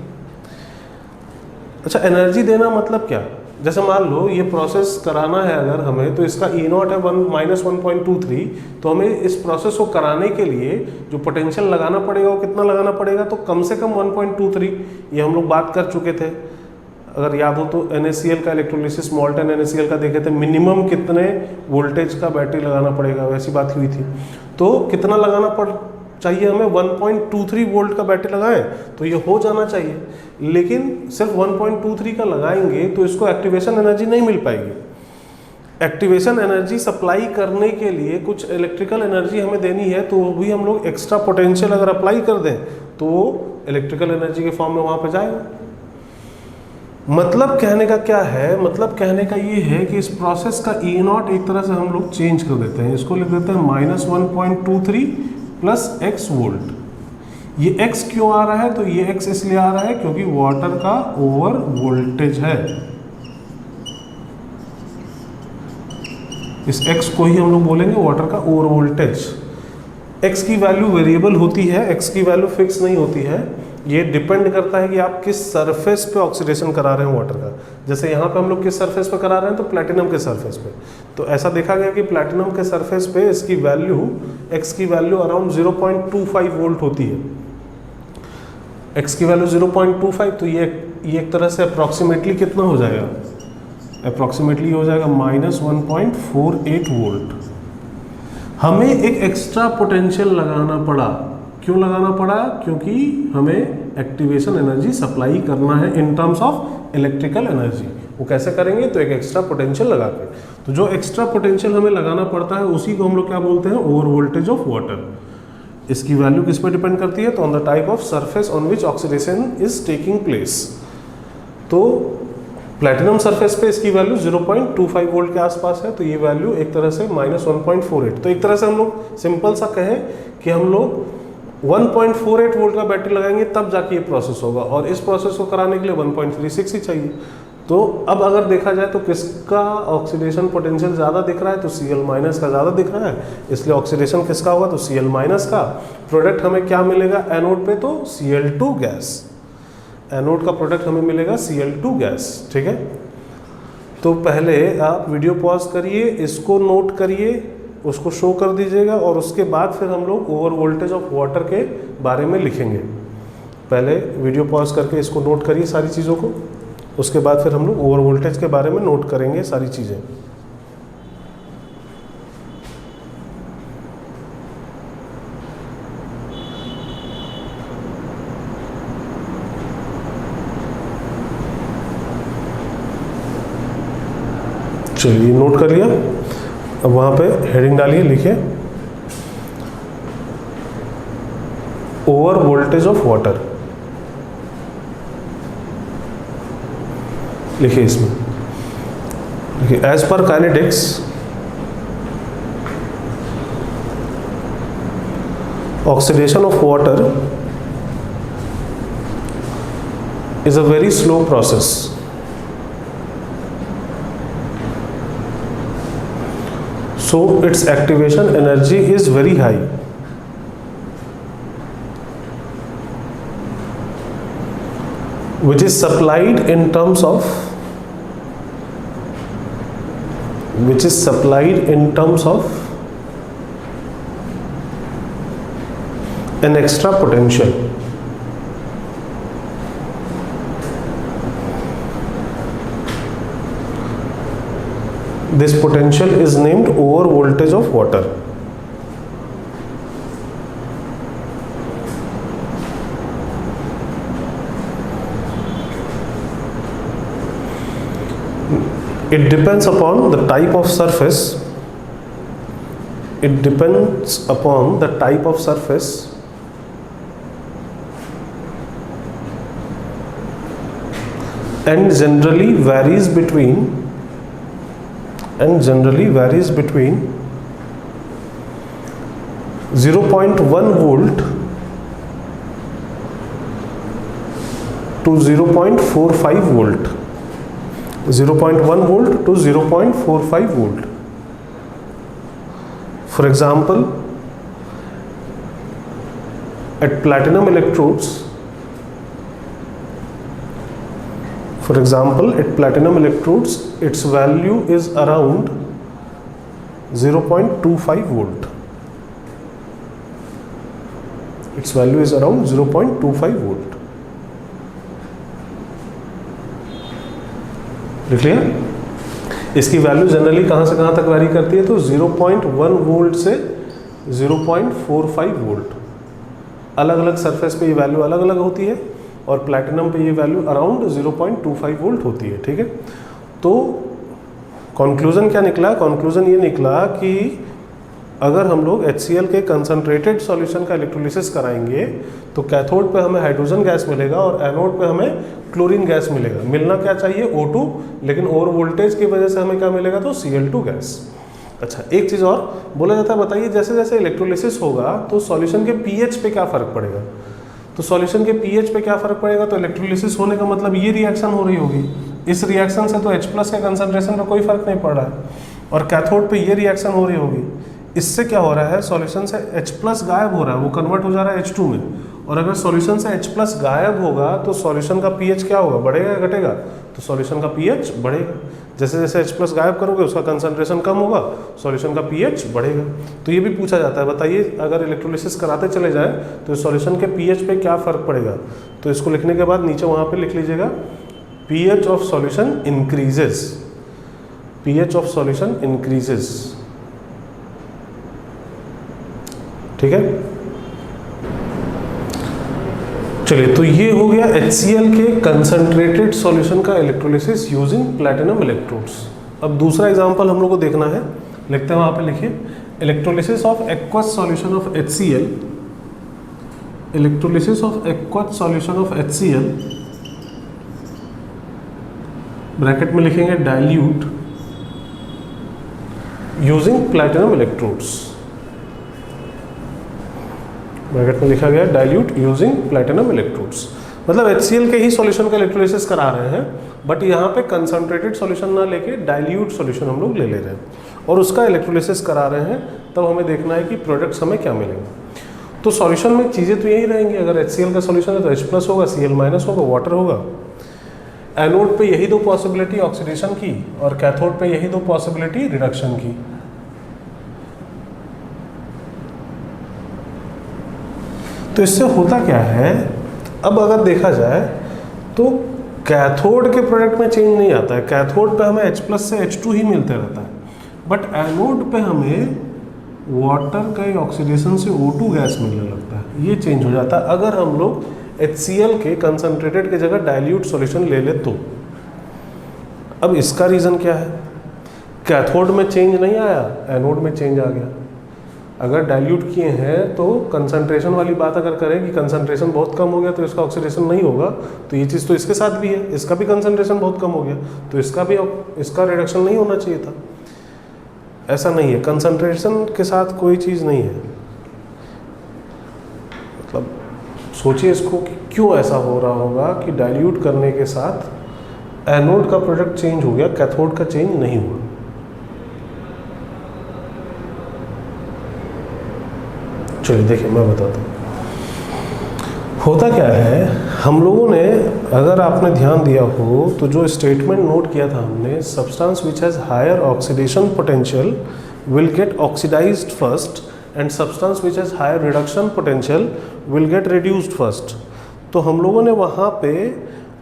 अच्छा, एनर्जी देना मतलब क्या, जैसे मान लो ये प्रोसेस कराना है अगर हमें, तो इसका E0 है -1.23, तो हमें इस प्रोसेस को कराने के लिए जो पोटेंशियल लगाना पड़ेगा वो कितना लगाना पड़ेगा, तो कम से कम 1.23। ये हम लोग बात कर चुके थे, अगर याद हो तो NaCl का इलेक्ट्रोलिसिस, मोल्टन NaCl का देखे थे, मिनिमम कितने वोल्टेज का बैटरी लगाना पड़ेगा, वैसी बात हुई थी। तो कितना लगाना पड़ चाहिए हमें, 1.23 वोल्ट का बैटरी लगाएं तो ये हो जाना चाहिए। लेकिन सिर्फ 1.23 का लगाएंगे तो इसको एक्टिवेशन एनर्जी नहीं मिल पाएगी। एक्टिवेशन एनर्जी सप्लाई करने के लिए कुछ इलेक्ट्रिकल एनर्जी हमें देनी है, तो वो भी हम लोग एक्स्ट्रा पोटेंशियल अगर अप्लाई कर दें तो वो इलेक्ट्रिकल एनर्जी के फॉर्म में वहाँ पर जाएगा। मतलब कहने का क्या है, मतलब कहने का ये है कि इस प्रोसेस का E0 एक तरह से हम लोग चेंज कर देते हैं, इसको लिख देते हैं -1.23 प्लस x वोल्ट। ये x क्यों आ रहा है, तो ये x इसलिए आ रहा है क्योंकि वाटर का ओवर वोल्टेज है। इस x को ही हम लोग बोलेंगे वाटर का ओवर वोल्टेज। x की वैल्यू वेरिएबल होती है, x की वैल्यू फिक्स नहीं होती है। ये डिपेंड करता है कि आप किस सरफेस पे ऑक्सीडेशन करा रहे हैं वाटर का। जैसे यहाँ पे हम लोग किस सरफेस पे करा रहे हैं, तो प्लैटिनम के सरफेस पे। तो ऐसा देखा गया कि प्लैटिनम के सरफेस पे इसकी वैल्यू, x की वैल्यू अराउंड 0.25 वोल्ट होती है। x की वैल्यू 0.25, तो ये एक तरह से अप्रॉक्सीमेटली कितना हो जाएगा, अप्रॉक्सीमेटली हो जाएगा -1.48 वोल्ट। हमें एक एक्स्ट्रा पोटेंशियल लगाना पड़ा। क्यों लगाना पड़ा, क्योंकि हमें एक्टिवेशन एनर्जी सप्लाई करना है इन टर्म्स ऑफ इलेक्ट्रिकल एनर्जी। वो कैसे करेंगे, तो एक एक्स्ट्रा पोटेंशियल लगा के। तो जो एक्स्ट्रा पोटेंशियल हमें लगाना पड़ता है उसी को हम लोग क्या बोलते हैं, ओवर वोल्टेज ऑफ वाटर। इसकी वैल्यू किस पर डिपेंड करती है, तो on the type of surface on which oxidation is taking place. तो प्लैटिनम सरफेस पे इसकी वैल्यू 0.25 वोल्ट के आसपास है, तो ये वैल्यू एक तरह से -1.48। तो एक तरह से हम लोग सिंपल सा कहें कि हम लोग 1.48 वोल्ट का बैटरी लगाएंगे तब जाके ये प्रोसेस होगा, और इस प्रोसेस को कराने के लिए 1.36 ही चाहिए। तो अब अगर देखा जाए तो किसका ऑक्सीडेशन पोटेंशियल ज़्यादा दिख रहा है, तो Cl- का ज़्यादा दिख रहा है, इसलिए ऑक्सीडेशन किसका होगा, तो Cl- का। प्रोडक्ट हमें क्या मिलेगा एनोड पे, तो Cl2 गैस। एनोड का प्रोडक्ट हमें मिलेगा Cl2 गैस। ठीक है, तो पहले आप वीडियो पॉज करिए, इसको नोट करिए, उसको शो कर दीजिएगा, और उसके बाद फिर हम लोग ओवर वोल्टेज ऑफ वाटर के बारे में लिखेंगे। पहले वीडियो पॉज करके इसको नोट करिए सारी चीज़ों को, उसके बाद फिर हम लोग ओवर वोल्टेज के बारे में नोट करेंगे सारी चीज़ें। चलिए, नोट कर लिया। अब वहाँ पे हेडिंग डालिए, लिखिए ओवर वोल्टेज ऑफ वाटर, लिखिए इसमें, देखिए as per kinetics oxidation of water is a very slow process. So its activation energy is very high. Which is supplied in terms of an extra potential. This potential is named over voltage of water. It depends upon the type of surface. It depends upon the type of surface and generally varies between 0.1 volt to 0.45 volt. 0.1 volt to 0.45 volt. For example, at platinum electrodes, its value is around 0.25 volt. Its value is around 0.25 volt. लिख लिया? इसकी value generally कहाँ से कहाँ तक vary करती है, तो 0.1 वोल्ट से 0.45 वोल्ट। अलग अलग सरफेस पे ये वैल्यू अलग अलग होती है और प्लैटिनम पे ये वैल्यू अराउंड 0.25 वोल्ट होती है। ठीक है, तो कंक्लूजन क्या निकला? कंक्लूजन ये निकला कि अगर हम लोग HCl के कंसनट्रेटेड सॉल्यूशन का इलेक्ट्रोलिसिस कराएंगे तो कैथोड पे हमें हाइड्रोजन गैस मिलेगा और एनोड पे हमें क्लोरीन गैस मिलेगा। मिलना क्या चाहिए? O2, लेकिन ओवर वोल्टेज की वजह से हमें क्या मिलेगा? तो Cl2 गैस। अच्छा, एक चीज़ और बोला जाता है, बताइए जैसे जैसे इलेक्ट्रोलिसिस होगा तो सॉल्यूशन के pH पे क्या फ़र्क पड़ेगा? तो सॉल्यूशन के pH पे क्या फ़र्क पड़ेगा? तो इलेक्ट्रोलिसिस होने का मतलब ये रिएक्शन हो रही होगी, इस रिएक्शन से तो H+ के कंसनट्रेशन पर कोई फ़र्क नहीं पड़ रहा है, और कैथोड पे ये रिएक्शन हो रही होगी। इससे क्या हो रहा है? सॉल्यूशन से H+ गायब हो रहा है, वो कन्वर्ट हो जा रहा है H2 में। और अगर सॉल्यूशन से H+ गायब होगा तो सॉल्यूशन का pH क्या होगा? बढ़ेगा या घटेगा? तो सॉल्यूशन का pH बढ़ेगा। जैसे जैसे H+ गायब करोगे उसका कंसंट्रेशन कम होगा, सॉल्यूशन का pH बढ़ेगा। तो ये भी पूछा जाता है, बताइए अगर इलेक्ट्रोलिसिस कराते चले जाए तो सॉल्यूशन के pH पे क्या फ़र्क पड़ेगा? तो इसको लिखने के बाद नीचे वहाँ पर लिख लीजिएगा pH of solution increases. pH of solution increases. ठीक है, चलिए, तो ये हो गया HCl के कंसंट्रेटेड सॉल्यूशन का इलेक्ट्रोलिसिस यूजिंग प्लैटिनम इलेक्ट्रोड्स। अब दूसरा एग्जांपल हम लोग को देखना है, लिखते हैं वहाँ पे, लिखिए electrolysis of aqueous solution of HCl। Electrolysis of aqueous solution of HCl, bracket में लिखेंगे dilute using platinum electrodes. Bracket में लिखा गया डाइल्यूट यूजिंग प्लैटिनम इलेक्ट्रोड्स, मतलब HCl के ही सॉल्यूशन का इलेक्ट्रोलिसिस करा रहे हैं, बट यहाँ पे कंसंट्रेटेड सॉल्यूशन ना लेके डाइल्यूट सॉल्यूशन हम लोग ले रहे हैं और उसका इलेक्ट्रोलिसिस करा रहे हैं। तब हमें देखना है कि प्रोडक्ट्स हमें क्या मिलेंगे। तो सॉल्यूशन में चीज़ें तो यही रहेंगी, अगर HCl का सॉल्यूशन है तो H+ होगा, Cl- होगा, वाटर होगा। एनोड पे यही दो पॉसिबिलिटी ऑक्सीडेशन की और कैथोड पे यही दो पॉसिबिलिटी रिडक्शन की। तो इससे होता क्या है, अब अगर देखा जाए तो कैथोड के प्रोडक्ट में चेंज नहीं आता है। कैथोड पे हमें H+ से H2 ही मिलते रहता है, बट एनोड पे हमें वाटर के ऑक्सीडेशन से O2 गैस मिलने लगता है। ये चेंज हो जाता है अगर हम लोग HCl के कंसंट्रेटेड की जगह डाइल्यूट सॉल्यूशन ले ले तो। अब इसका रीज़न क्या है? कैथोड में चेंज नहीं आया, एनोड में चेंज आ गया। अगर डाइल्यूट किए हैं तो कंसंट्रेशन वाली बात अगर करें कि कंसंट्रेशन बहुत कम हो गया तो इसका ऑक्सीडेशन नहीं होगा, तो ये चीज़ तो इसके साथ भी है, इसका भी कंसंट्रेशन बहुत कम हो गया तो इसका रिडक्शन नहीं होना चाहिए था। ऐसा नहीं है, कंसंट्रेशन के साथ कोई चीज़ नहीं है। मतलब सोचिए इसको कि क्यों ऐसा हो रहा होगा कि डाइल्यूट करने के साथ एनोड का प्रोडक्ट चेंज हो गया, कैथोड का चेंज नहीं हुआ। चलिए देखिए मैं बताता हूँ होता क्या है। हम लोगों ने, अगर आपने ध्यान दिया हो तो जो स्टेटमेंट नोट किया था हमने, substance which has higher oxidation potential will get oxidised first and substance which has higher reduction potential will get reduced first. तो हम लोगों ने वहाँ पे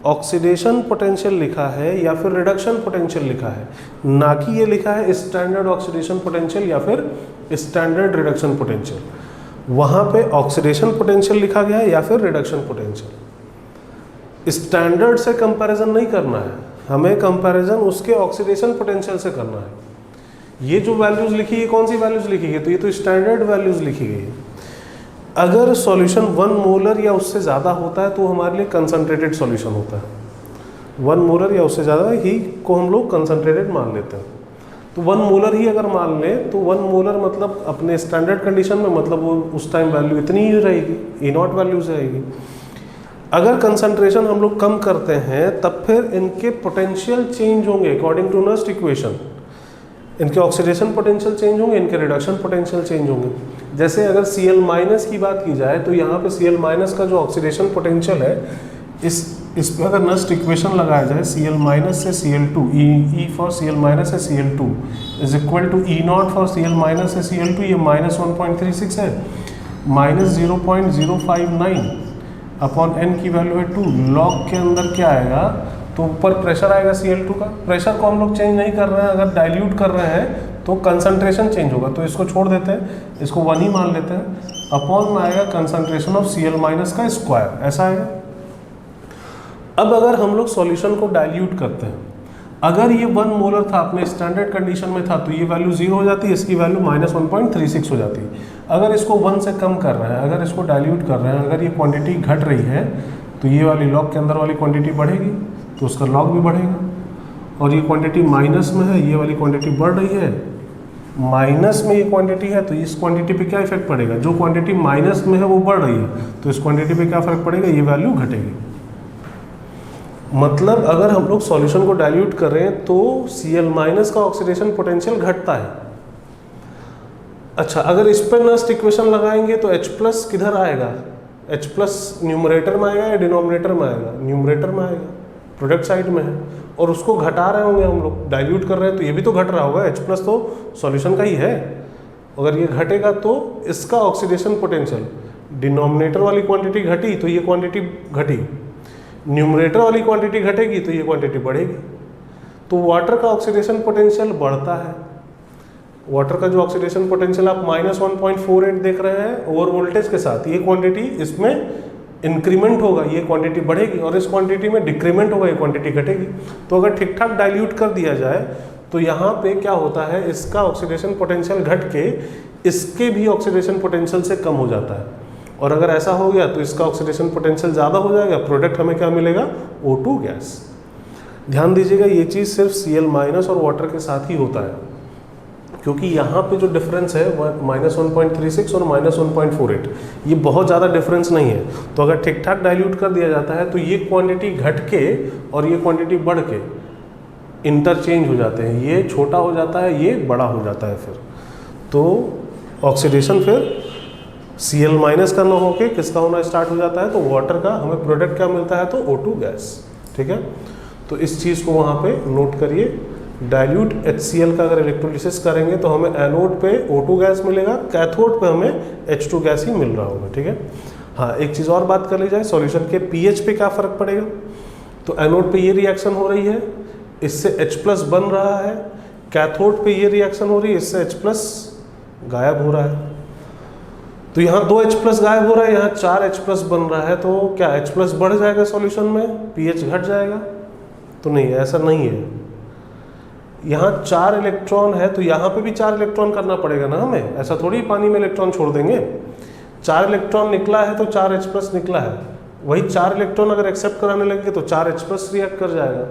ऑक्सीडेशन पोटेंशियल लिखा है या फिर रिडक्शन पोटेंशियल लिखा है, ना कि ये लिखा है स्टैंडर्ड ऑक्सीडेशन पोटेंशियल या फिर स्टैंडर्ड रिडक्शन पोटेंशियल। वहाँ पे ऑक्सीडेशन पोटेंशियल लिखा गया है या फिर रिडक्शन पोटेंशियल। स्टैंडर्ड से कंपैरिजन नहीं करना है हमें, कंपैरिजन उसके ऑक्सीडेशन पोटेंशियल से करना है। ये जो वैल्यूज़ लिखी है कौन सी वैल्यूज़ लिखी गई, तो ये तो स्टैंडर्ड वैल्यूज़ लिखी गई है। अगर सॉल्यूशन 1 मोलर या उससे ज़्यादा होता है तो हमारे लिए कंसनट्रेटेड सॉल्यूशन होता है। 1 मोलर या उससे ज़्यादा ही को हम लोग कंसनट्रेटेड मान लेते हैं। तो 1 मोलर ही अगर मान लें तो 1 मोलर मतलब अपने स्टैंडर्ड कंडीशन में मतलब वो उस टाइम वैल्यू इतनी ही रहेगी, ई नॉट वैल्यूज रहेगी। अगर कंसंट्रेशन हम लोग कम करते हैं तब फिर इनके पोटेंशियल चेंज होंगे अकॉर्डिंग टू नर्स्ट इक्वेशन। इनके ऑक्सीडेशन पोटेंशियल चेंज होंगे, इनके रिडक्शन पोटेंशियल चेंज होंगे। जैसे अगर Cl- की बात की जाए तो यहाँ पे Cl- का जो ऑक्सीडेशन पोटेंशियल है, इस पे अगर नस्ट इक्वेशन लगाया जाए Cl- से Cl2, E फॉर Cl- से Cl2 is equal to E naught for Cl- से Cl2, ये -1.36 है, -0.059 अपॉन n की वैल्यू है 2। लॉग के अंदर क्या आएगा, तो ऊपर प्रेशर आएगा Cl2 का। प्रेशर को हम लोग चेंज नहीं कर रहे हैं, अगर डाइल्यूट कर रहे हैं तो कंसंट्रेशन चेंज होगा, तो इसको छोड़ देते हैं, इसको 1 ही मान लेते हैं। अपॉन में आएगा कंसंट्रेशन ऑफ Cl- का स्क्वायर, ऐसा आएगा। अब अगर हम लोग सॉल्यूशन को डाइल्यूट करते हैं, अगर ये 1 मोलर था अपने स्टैंडर्ड कंडीशन में था तो ये वैल्यू 0 हो जाती है, इसकी वैल्यू -1.36 हो जाती है। अगर इसको 1 से कम कर रहे हैं, अगर इसको डाइल्यूट कर रहे हैं, अगर ये क्वांटिटी घट रही है तो ये वाली लॉग के अंदर वाली क्वांटिटी बढ़ेगी तो उसका लॉग भी बढ़ेगा। और ये क्वांटिटी माइनस में है, ये वाली क्वांटिटी बढ़ रही है, माइनस में ये क्वांटिटी है, तो इस क्वांटिटी पे क्या इफेक्ट पड़ेगा, जो क्वांटिटी माइनस में है वो बढ़ रही है तो इस क्वांटिटी पे क्या फर्क पड़ेगा, ये वैल्यू घटेगी। मतलब अगर हम लोग सॉल्यूशन को डाइल्यूट करें तो Cl- का ऑक्सीडेशन पोटेंशियल घटता है। अच्छा, अगर इस पर नस्ट इक्वेशन लगाएंगे तो H+ किधर आएगा, H+ न्यूमरेटर में आएगा या डिनोमिनेटर में आएगा, न्यूमरेटर में आएगा, प्रोडक्ट साइड में है, और उसको घटा रहे होंगे हम लोग, डाइल्यूट कर रहे हैं तो ये भी तो घट रहा होगा, H+ तो सॉल्यूशन का ही है। अगर ये घटेगा तो इसका ऑक्सीडेशन पोटेंशियल, डिनोमिनेटर वाली क्वांटिटी घटी तो ये क्वांटिटी घटी, न्यूमरेटर वाली क्वांटिटी घटेगी तो ये क्वांटिटी बढ़ेगी। तो वाटर का ऑक्सीडेशन पोटेंशियल बढ़ता है। वाटर का जो ऑक्सीडेशन पोटेंशियल आप -1.48 देख रहे हैं ओवर वोल्टेज के साथ, ये क्वांटिटी इसमें इंक्रीमेंट होगा, ये क्वांटिटी बढ़ेगी, और इस क्वांटिटी में डिक्रीमेंट होगा, ये क्वांटिटी घटेगी। तो अगर ठीक ठाक डाइल्यूट कर दिया जाए तो यहाँ पे क्या होता है, इसका ऑक्सीडेशन पोटेंशियल घट के इसके भी ऑक्सीडेशन पोटेंशियल से कम हो जाता है। और अगर ऐसा हो गया तो इसका ऑक्सीडेशन पोटेंशियल ज़्यादा हो जाएगा, प्रोडक्ट हमें क्या मिलेगा, O2 गैस। ध्यान दीजिएगा ये चीज़ सिर्फ Cl- और वाटर के साथ ही होता है, क्योंकि यहाँ पे जो डिफरेंस है -1.36 और -1.48, ये बहुत ज़्यादा डिफरेंस नहीं है। तो अगर ठीक ठाक डाइल्यूट कर दिया जाता है तो ये क्वांटिटी घट के और ये क्वांटिटी बढ़ के इंटरचेंज हो जाते हैं, ये छोटा हो जाता है, ये बड़ा हो जाता है। फिर तो ऑक्सीडेशन फिर Cl- का ना होके किसका होना स्टार्ट हो जाता है, तो वाटर का हमें प्रोडक्ट क्या मिलता है, तो O2 गैस। ठीक है, तो इस चीज़ को वहाँ पे नोट करिए। डाइल्यूट HCl का अगर इलेक्ट्रोलिसिस करेंगे तो हमें एनोड पे O2 गैस मिलेगा, कैथोड पे हमें H2 गैस ही मिल रहा होगा। ठीक है, हाँ एक चीज़ और बात कर ली जाए, सॉल्यूशन के pH पे क्या फ़र्क पड़ेगा। तो एनोड पे ये रिएक्शन हो रही है, इससे H+ बन रहा है, कैथोड पे ये रिएक्शन हो रही है, इससे H+ गायब हो रहा है। तो यहाँ 2 H+ गायब हो रहा है, यहाँ 4 H+ बन रहा है, तो क्या H+ बढ़ जाएगा सॉल्यूशन में, pH घट जाएगा, तो नहीं, ऐसा नहीं है। यहाँ 4 इलेक्ट्रॉन है तो यहाँ पे भी 4 इलेक्ट्रॉन करना पड़ेगा ना हमें, ऐसा थोड़ी पानी में इलेक्ट्रॉन छोड़ देंगे। 4 इलेक्ट्रॉन निकला है तो 4H+ निकला है, वही 4 इलेक्ट्रॉन अगर एक्सेप्ट कराने लगेंगे तो 4H+ रिएक्ट कर जाएगा,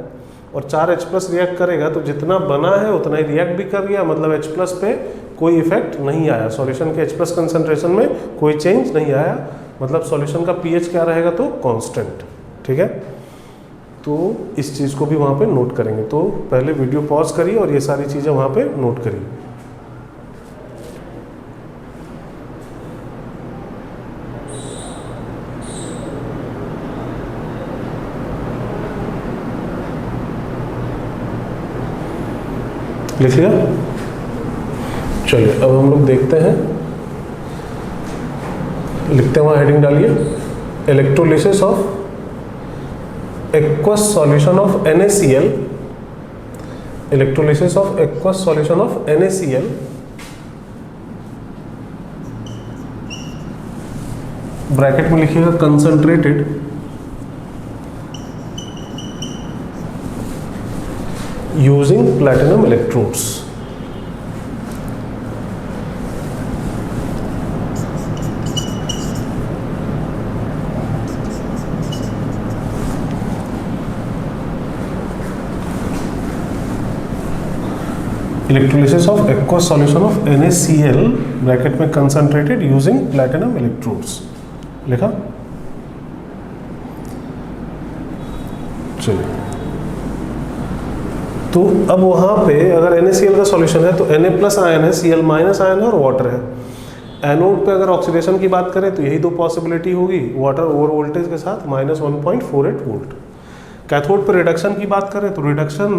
और 4H+ रिएक्ट करेगा तो जितना बना है उतना ही रिएक्ट भी कर गया, मतलब H+ पे कोई इफेक्ट नहीं आया, सॉल्यूशन के H+ कंसंट्रेशन में कोई चेंज नहीं आया, मतलब सॉल्यूशन का पीएच क्या रहेगा तो कांस्टेंट। ठीक है, तो इस चीज़ को भी वहाँ पे नोट करेंगे। तो पहले वीडियो पॉज करिए और ये सारी चीज़ें वहाँ पे नोट करिए। लिख लिया? चलिए अब हम लोग देखते हैं, लिखते हैं वहाँ हेडिंग डालिए, electrolysis of aqueous solution of NaCl, electrolysis of aqueous solution of NaCl bracket में लिखिएगा concentrated using platinum electrodes। Electrolysis of aqueous solution of NaCl bracket में कंसंट्रेटेड यूजिंग प्लैटिनम इलेक्ट्रोड्स। लिखा? चलिए, तो अब वहाँ पे अगर NaCl का सॉल्यूशन है तो Na+ आयन है, Cl- आयन है और वाटर है। एनोड पे अगर ऑक्सीडेशन की बात करें तो यही दो पॉसिबिलिटी होगी, वाटर ओवर वोल्टेज के साथ -1.48 वोल्ट। कैथोड पे रिडक्शन की बात करें तो रिडक्शन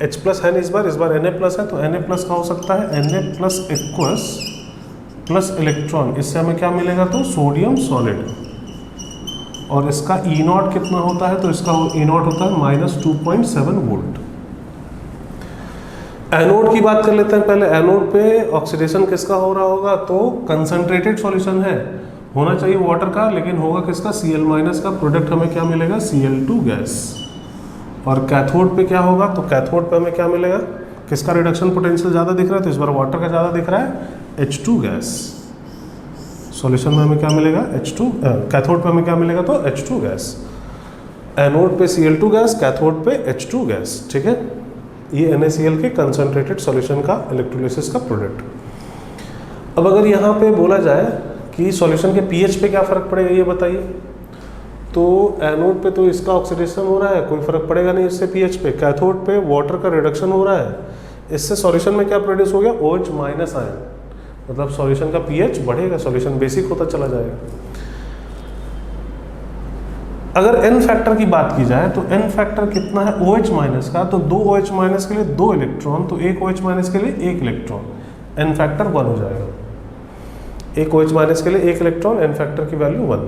H+ है इस बार Na+ है, तो Na+ का हो सकता है Na+ एक्वस प्लस इलेक्ट्रॉन, इससे हमें क्या मिलेगा तो सोडियम सॉलिड, और इसका E0 कितना होता है तो इसका E0 होता है -2.7 वोल्ट। एनोड की बात कर लेते हैं पहले। एनोड पे ऑक्सीडेशन किसका हो रहा होगा तो कंसंट्रेटेड सॉल्यूशन है, होना चाहिए वाटर का, लेकिन होगा किसका Cl- का, प्रोडक्ट हमें क्या मिलेगा Cl2 गैस। और कैथोड पे क्या होगा तो कैथोड पे हमें क्या मिलेगा, किसका रिडक्शन पोटेंशियल ज़्यादा दिख रहा है तो इस बार वाटर का ज़्यादा दिख रहा है H2 गैस। सॉल्यूशन में हमें क्या मिलेगा H2, कैथोड पे हमें क्या मिलेगा तो H2 गैस। एनोड पे Cl2 गैस, कैथोड पे H2 गैस। ठीक है, ये NaCl के कंसंट्रेटेड सॉल्यूशन का इलेक्ट्रोलिसिस का प्रोडक्ट। अब अगर यहाँ पे बोला जाए कि सॉल्यूशन के पीएच पे क्या फ़र्क पड़ेगा ये बताइए, तो एनोड पे तो इसका ऑक्सीडेशन हो रहा है, कोई फर्क पड़ेगा नहीं इससे पीएच पे। कैथोड पे वाटर का रिडक्शन हो रहा है, इससे सॉल्यूशन में क्या प्रोड्यूस हो गया OH- आयन, मतलब सॉल्यूशन का पीएच बढ़ेगा, सॉल्यूशन बेसिक होता चला जाएगा। अगर n फैक्टर की बात की जाए तो n फैक्टर कितना है OH- का, तो 2 OH- के लिए 2 इलेक्ट्रॉन, तो 1 OH- के लिए 1 इलेक्ट्रॉन, n फैक्टर 1 हो जाएगा। 1 OH- के लिए 1 इलेक्ट्रॉन, n फैक्टर की वैल्यू 1।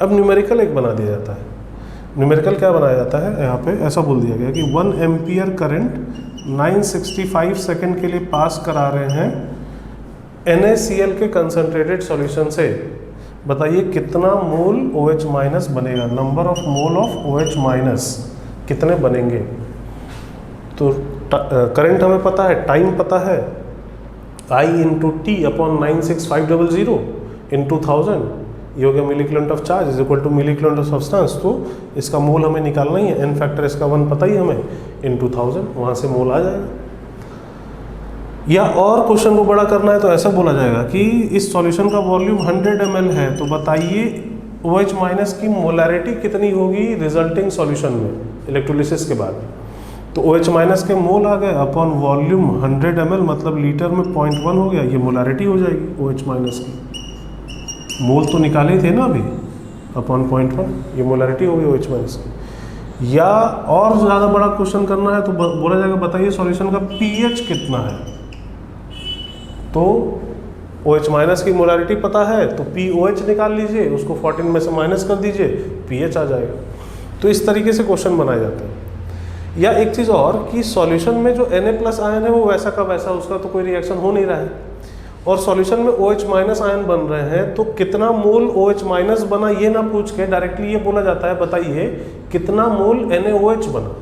अब न्यूमेरिकल एक बना दिया जाता है। न्यूमेरिकल क्या बनाया जाता है, यहाँ पे ऐसा बोल दिया गया कि 1 एम्पियर करंट 965 सेकेंड के लिए पास करा रहे हैं NaCl के कंसंट्रेटेड सॉल्यूशन से। बताइए कितना मोल OH- बनेगा, number of mole of OH- कितने बनेंगे। तो करंट हमें पता है, टाइम पता है, I × T/96500 × 1000, ये हो गया milli kilometre of charge is equal to milli kilometre of substance. तो इसका मोल हमें निकालना ही है, n फैक्टर इसका 1 पता ही हमें, × 1000, वहाँ से मोल आ जाएगा। या और क्वेश्चन को बड़ा करना है तो ऐसा बोला जाएगा कि इस सॉल्यूशन का वॉल्यूम 100 ml है, तो बताइए OH- की मोलैरिटी कितनी होगी रिजल्टिंग सॉल्यूशन में इलेक्ट्रोलिसिस के बाद। तो OH- के मोल आ गए अपॉन वॉल्यूम 100 ml, मतलब लीटर में 0.1 हो गया, ये मोलैरिटी हो जाएगी OH- की। मोल तो निकाले थे ना अभी, अपॉन 0.1, ये मोलैरिटी होगी OH- की। या और ज़्यादा बड़ा क्वेश्चन करना है तो बोला जाएगा बताइए सॉल्यूशन का पीएच कितना है। तो OH- की मोलैरिटी पता है तो POH निकाल लीजिए, उसको 14 में से माइनस कर दीजिए, पीएच आ जाएगा। तो इस तरीके से क्वेश्चन बनाए जाते हैं। या एक चीज़ और कि सॉल्यूशन में जो Na+ आयन है वो वैसा का वैसा, उसका तो कोई रिएक्शन हो नहीं रहा है, और सॉल्यूशन में OH- आयन बन रहे हैं, तो कितना मोल OH- बना ये ना पूछ के डायरेक्टली ये बोला जाता है बताइए कितना मोल NaOH बना,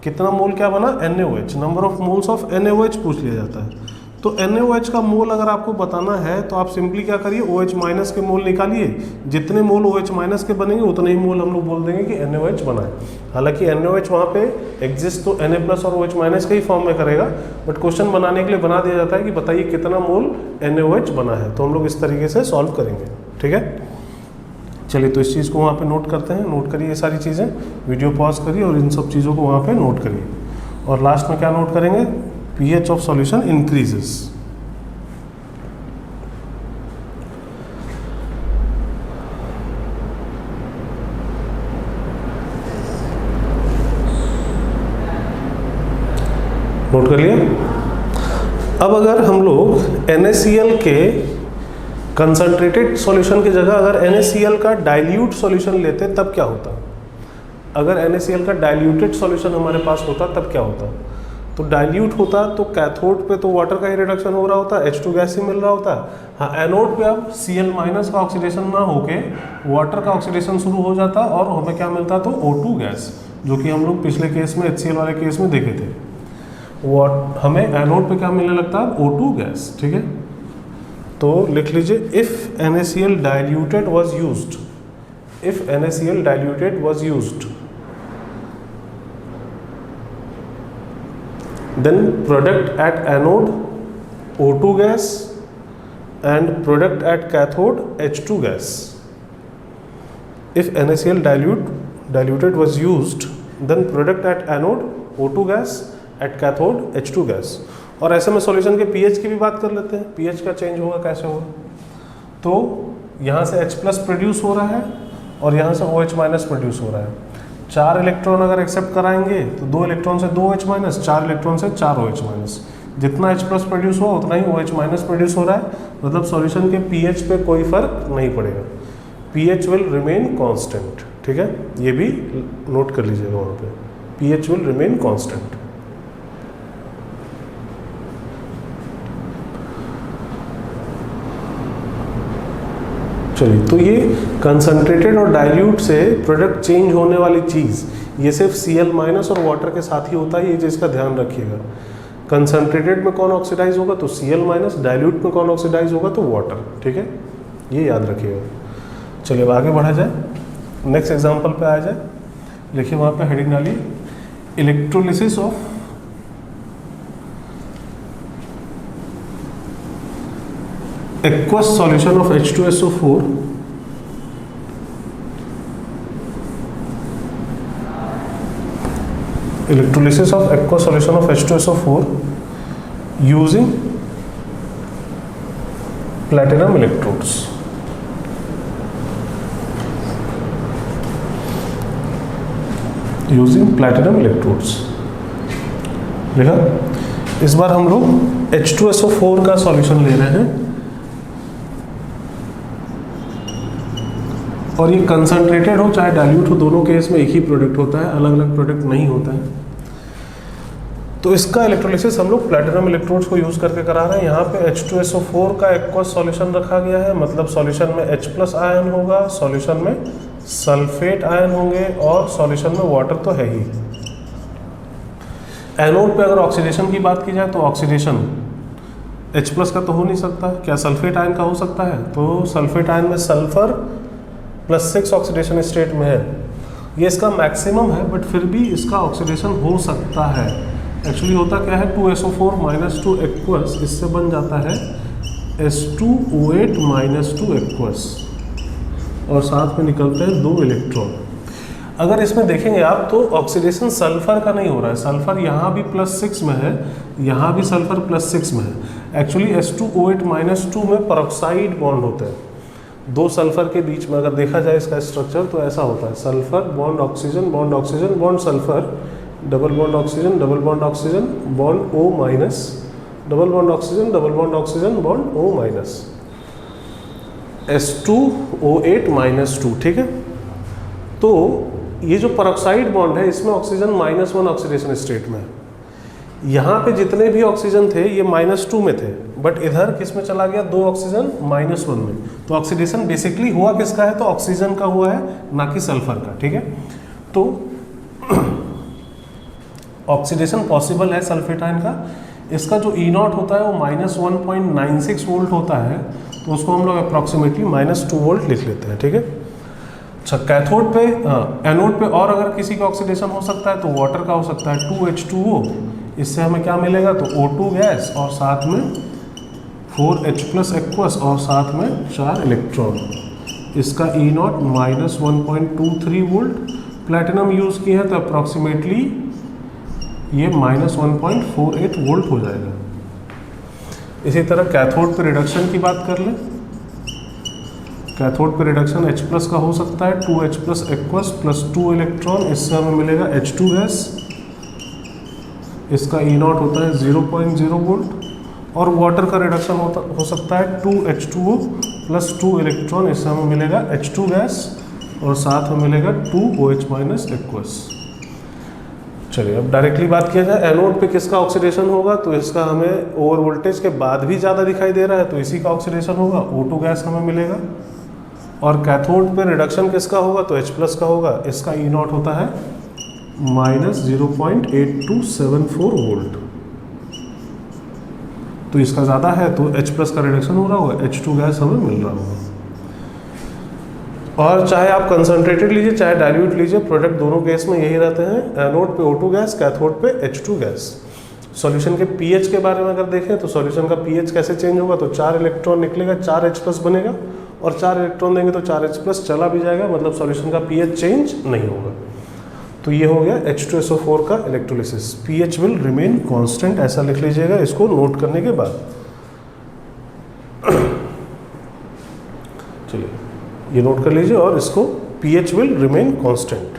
कितना मोल क्या बना, NaOH, number of moles of NaOH पूछ लिया जाता है। तो NaOH का मोल अगर आपको बताना है तो आप सिंपली क्या करिए, OH माइनस के मोल निकालिए, जितने मोल OH माइनस के बनेंगे उतने ही मोल हम लोग बोल देंगे कि NaOH बना है। हालांकि NaOH वहाँ पे एग्जिस्ट तो Na प्लस और OH माइनस के ही फॉर्म में करेगा, बट क्वेश्चन बनाने के लिए बना दिया जाता है कि बताइए कितना मोल NaOH बना है, तो हम लोग इस तरीके से सॉल्व करेंगे। ठीक है, चलिए तो इस चीज़ को वहाँ पे नोट करते हैं, नोट करिए ये सारी चीज़ें, वीडियो पॉज करिए और इन सब चीज़ों को वहाँ पे नोट करिए। और लास्ट में क्या नोट करेंगे, pH of solution increases. Note कर लिया। अब अगर हम लोग NaCl के कंसंट्रेटेड सॉल्यूशन की जगह अगर NaCl का डाइल्यूट सॉल्यूशन लेते तब क्या होता, अगर NaCl का डाइल्यूटेड सॉल्यूशन हमारे पास होता तब क्या होता, तो डाइल्यूट होता तो कैथोड पे तो वाटर का ही रिडक्शन हो रहा होता, H2 गैस ही मिल रहा होता। हाँ, एनोड पे अब Cl माइनस का ऑक्सीडेशन ना होके वाटर का ऑक्सीडेशन शुरू हो जाता और हमें क्या मिलता, तो O2 गैस, जो कि हम लोग पिछले केस में HCl वाले केस में देखे थे। हमें एनोड पे क्या मिलने लगता है, O2 गैस। ठीक है, तो लिख लीजिए, if NaCl diluted was used, if NaCl diluted was used, then product at anode O2 gas and product at cathode H2 gas. If NaCl diluted was used, then product at anode O2 gas, at cathode H2 gas. और ऐसे में solution के pH की भी बात कर लेते हैं, pH का चेंज होगा कैसे होगा, तो यहाँ से H प्लस प्रोड्यूस हो रहा है और यहाँ से OH माइनस प्रोड्यूस हो रहा है। 4 इलेक्ट्रॉन अगर एक्सेप्ट कराएंगे तो 2 इलेक्ट्रॉन से 2 OH माइनस, 4 इलेक्ट्रॉन से 4 OH माइनस, जितना H प्लस प्रोड्यूस हुआ उतना ही OH माइनस प्रोड्यूस हो रहा है, मतलब सॉल्यूशन के pH पे कोई फर्क नहीं पड़ेगा, pH विल रिमेन कांस्टेंट। ठीक है, ये भी नोट कर लीजिएगा वहाँ पे, pH विल रिमेन कांस्टेंट। चलिए, तो ये कंसंट्रेटेड और डाइल्यूट से प्रोडक्ट चेंज होने वाली चीज़ ये सिर्फ Cl माइनस और वाटर के साथ ही होता है, ये चीज़ का ध्यान रखिएगा। कंसंट्रेटेड में कौन ऑक्सीडाइज होगा, तो Cl माइनस, डाइल्यूट में कौन ऑक्सीडाइज होगा, तो वाटर। ठीक है, ये याद रखिएगा। चलिए अब आगे बढ़ा जाए, नेक्स्ट एग्जाम्पल पे आ जाए। लिखिए वहाँ पे हेडिंग डालिए, electrolysis of aqueous solution of H2SO4 electrolysis of aqueous solution of H2SO4 using platinum electrodes। Using platinum electrodes लिखा। इस बार हम लोग H2SO4 का सॉल्यूशन ले रहे हैं और ये कंसंट्रेटेड हो चाहे डाइल्यूट हो, दोनों केस में एक ही प्रोडक्ट होता है, अलग अलग प्रोडक्ट नहीं होता है। तो इसका इलेक्ट्रोलिसिस हम लोग प्लैटिनम इलेक्ट्रोड्स को यूज़ करके करा रहे हैं। यहाँ पे H2SO4 का एक्वस सॉल्यूशन रखा गया है, मतलब सॉल्यूशन में H प्लस आयन होगा, सॉल्यूशन में सल्फेट आयन होंगे और सॉल्यूशन में वाटर तो है ही। एनोड पे अगर ऑक्सीडेशन की बात की जाए तो ऑक्सीडेशन H प्लस का तो हो नहीं सकता, क्या सल्फेट आयन का हो सकता है, तो सल्फेट आयन में सल्फर +6 ऑक्सीडेशन स्टेट में है, ये इसका मैक्सिमम है, बट फिर भी इसका ऑक्सीडेशन हो सकता है। एक्चुअली होता क्या है, 2SO4 - 2 एक्वस, इससे बन जाता है S2O8 - 2 एक्वस और साथ में निकलते हैं 2 इलेक्ट्रॉन। अगर इसमें देखेंगे आप तो ऑक्सीडेशन सल्फर का नहीं हो रहा है, सल्फर यहाँ भी +6 में है, यहाँ भी सल्फर +6 में है। एक्चुअली S2O8 - 2 में पेरोक्साइड बॉन्ड होते हैं, 2 सल्फर के बीच में अगर देखा जाए इसका स्ट्रक्चर तो ऐसा होता है, sulphur bond oxygen bond oxygen bond sulphur, double bond oxygen double bond oxygen bond O-, double bond oxygen double bond oxygen bond O-, S2O8 - 2। ठीक है, तो ये जो पेरोक्साइड बॉन्ड है इसमें ऑक्सीजन -1 ऑक्सीडेशन स्टेट में है। यहाँ पे जितने भी ऑक्सीजन थे ये -2 में थे, बट इधर किस में चला गया, 2 ऑक्सीजन -1 में। तो ऑक्सीडेशन बेसिकली हुआ किसका है, तो ऑक्सीजन का हुआ है, ना कि सल्फर का। ठीक है, तो ऑक्सीडेशन पॉसिबल है सल्फेट आयन का। इसका जो ई नॉट होता है वो -1.96 वोल्ट होता है, तो उसको हम लोग अप्रॉक्सीमेटली -2 वोल्ट लिख लेते हैं, ठीक है। अच्छा, कैथोड पे एनोड पे और अगर किसी का ऑक्सीडेशन हो सकता है तो वाटर का हो सकता है 2H2O। इससे हमें क्या मिलेगा, तो O2 गैस और साथ में 4H+ एक्वस और साथ में 4 इलेक्ट्रॉन। इसका ई नॉट -1.23 वोल्ट। प्लेटिनम यूज़ किए हैं तो अप्रॉक्सीमेटली ये -1.48 वोल्ट हो जाएगा। इसी तरह कैथोड पे रिडक्शन की बात कर लें। कैथोड पे रिडक्शन H+ का हो सकता है 2H+ एक्वस प्लस 2 इलेक्ट्रॉन, इससे हमें मिलेगा H2 गैस। इसका ई नॉट होता है 0.0 वोल्ट। और वाटर का रिडक्शन हो सकता है 2H2O प्लस 2 इलेक्ट्रॉन, इससे हमें मिलेगा H2 गैस और साथ में मिलेगा 2OH- एक्वस। चलिए अब डायरेक्टली बात किया जाए एनोड पे किसका ऑक्सीडेशन होगा, तो इसका हमें ओवर वोल्टेज के बाद भी ज़्यादा दिखाई दे रहा है तो इसी का ऑक्सीडेशन होगा, O2 गैस हमें मिलेगा। और कैथोड पे रिडक्शन किसका होगा, तो H+ का होगा। इसका ई नॉट होता है -0.8274 वोल्ट। तो इसका ज़्यादा है तो H+ का रिडक्शन हो रहा होगा, H2 गैस हमें मिल रहा होगा। और चाहे आप कंसनट्रेटेड लीजिए चाहे डाइल्यूट लीजिए, प्रोडक्ट दोनों केस में यही रहते हैं। एनोड पे O2 गैस, कैथोड पे H2 गैस। सॉल्यूशन के पीएच के बारे में अगर देखें तो सॉल्यूशन का पीएच कैसे चेंज होगा, तो 4 इलेक्ट्रॉन निकलेगा, 4H+ बनेगा और 4 इलेक्ट्रॉन देंगे तो 4H+ चला भी जाएगा, मतलब सॉल्यूशन का पीएच चेंज नहीं होगा। तो ये हो गया H2SO4 का electrolysis. PH will remain constant, ऐसा लिख लीजिएगा इसको नोट करने के बाद। चलिए ये नोट कर लीजिए और इसको पीएच विल रिमेन कांस्टेंट।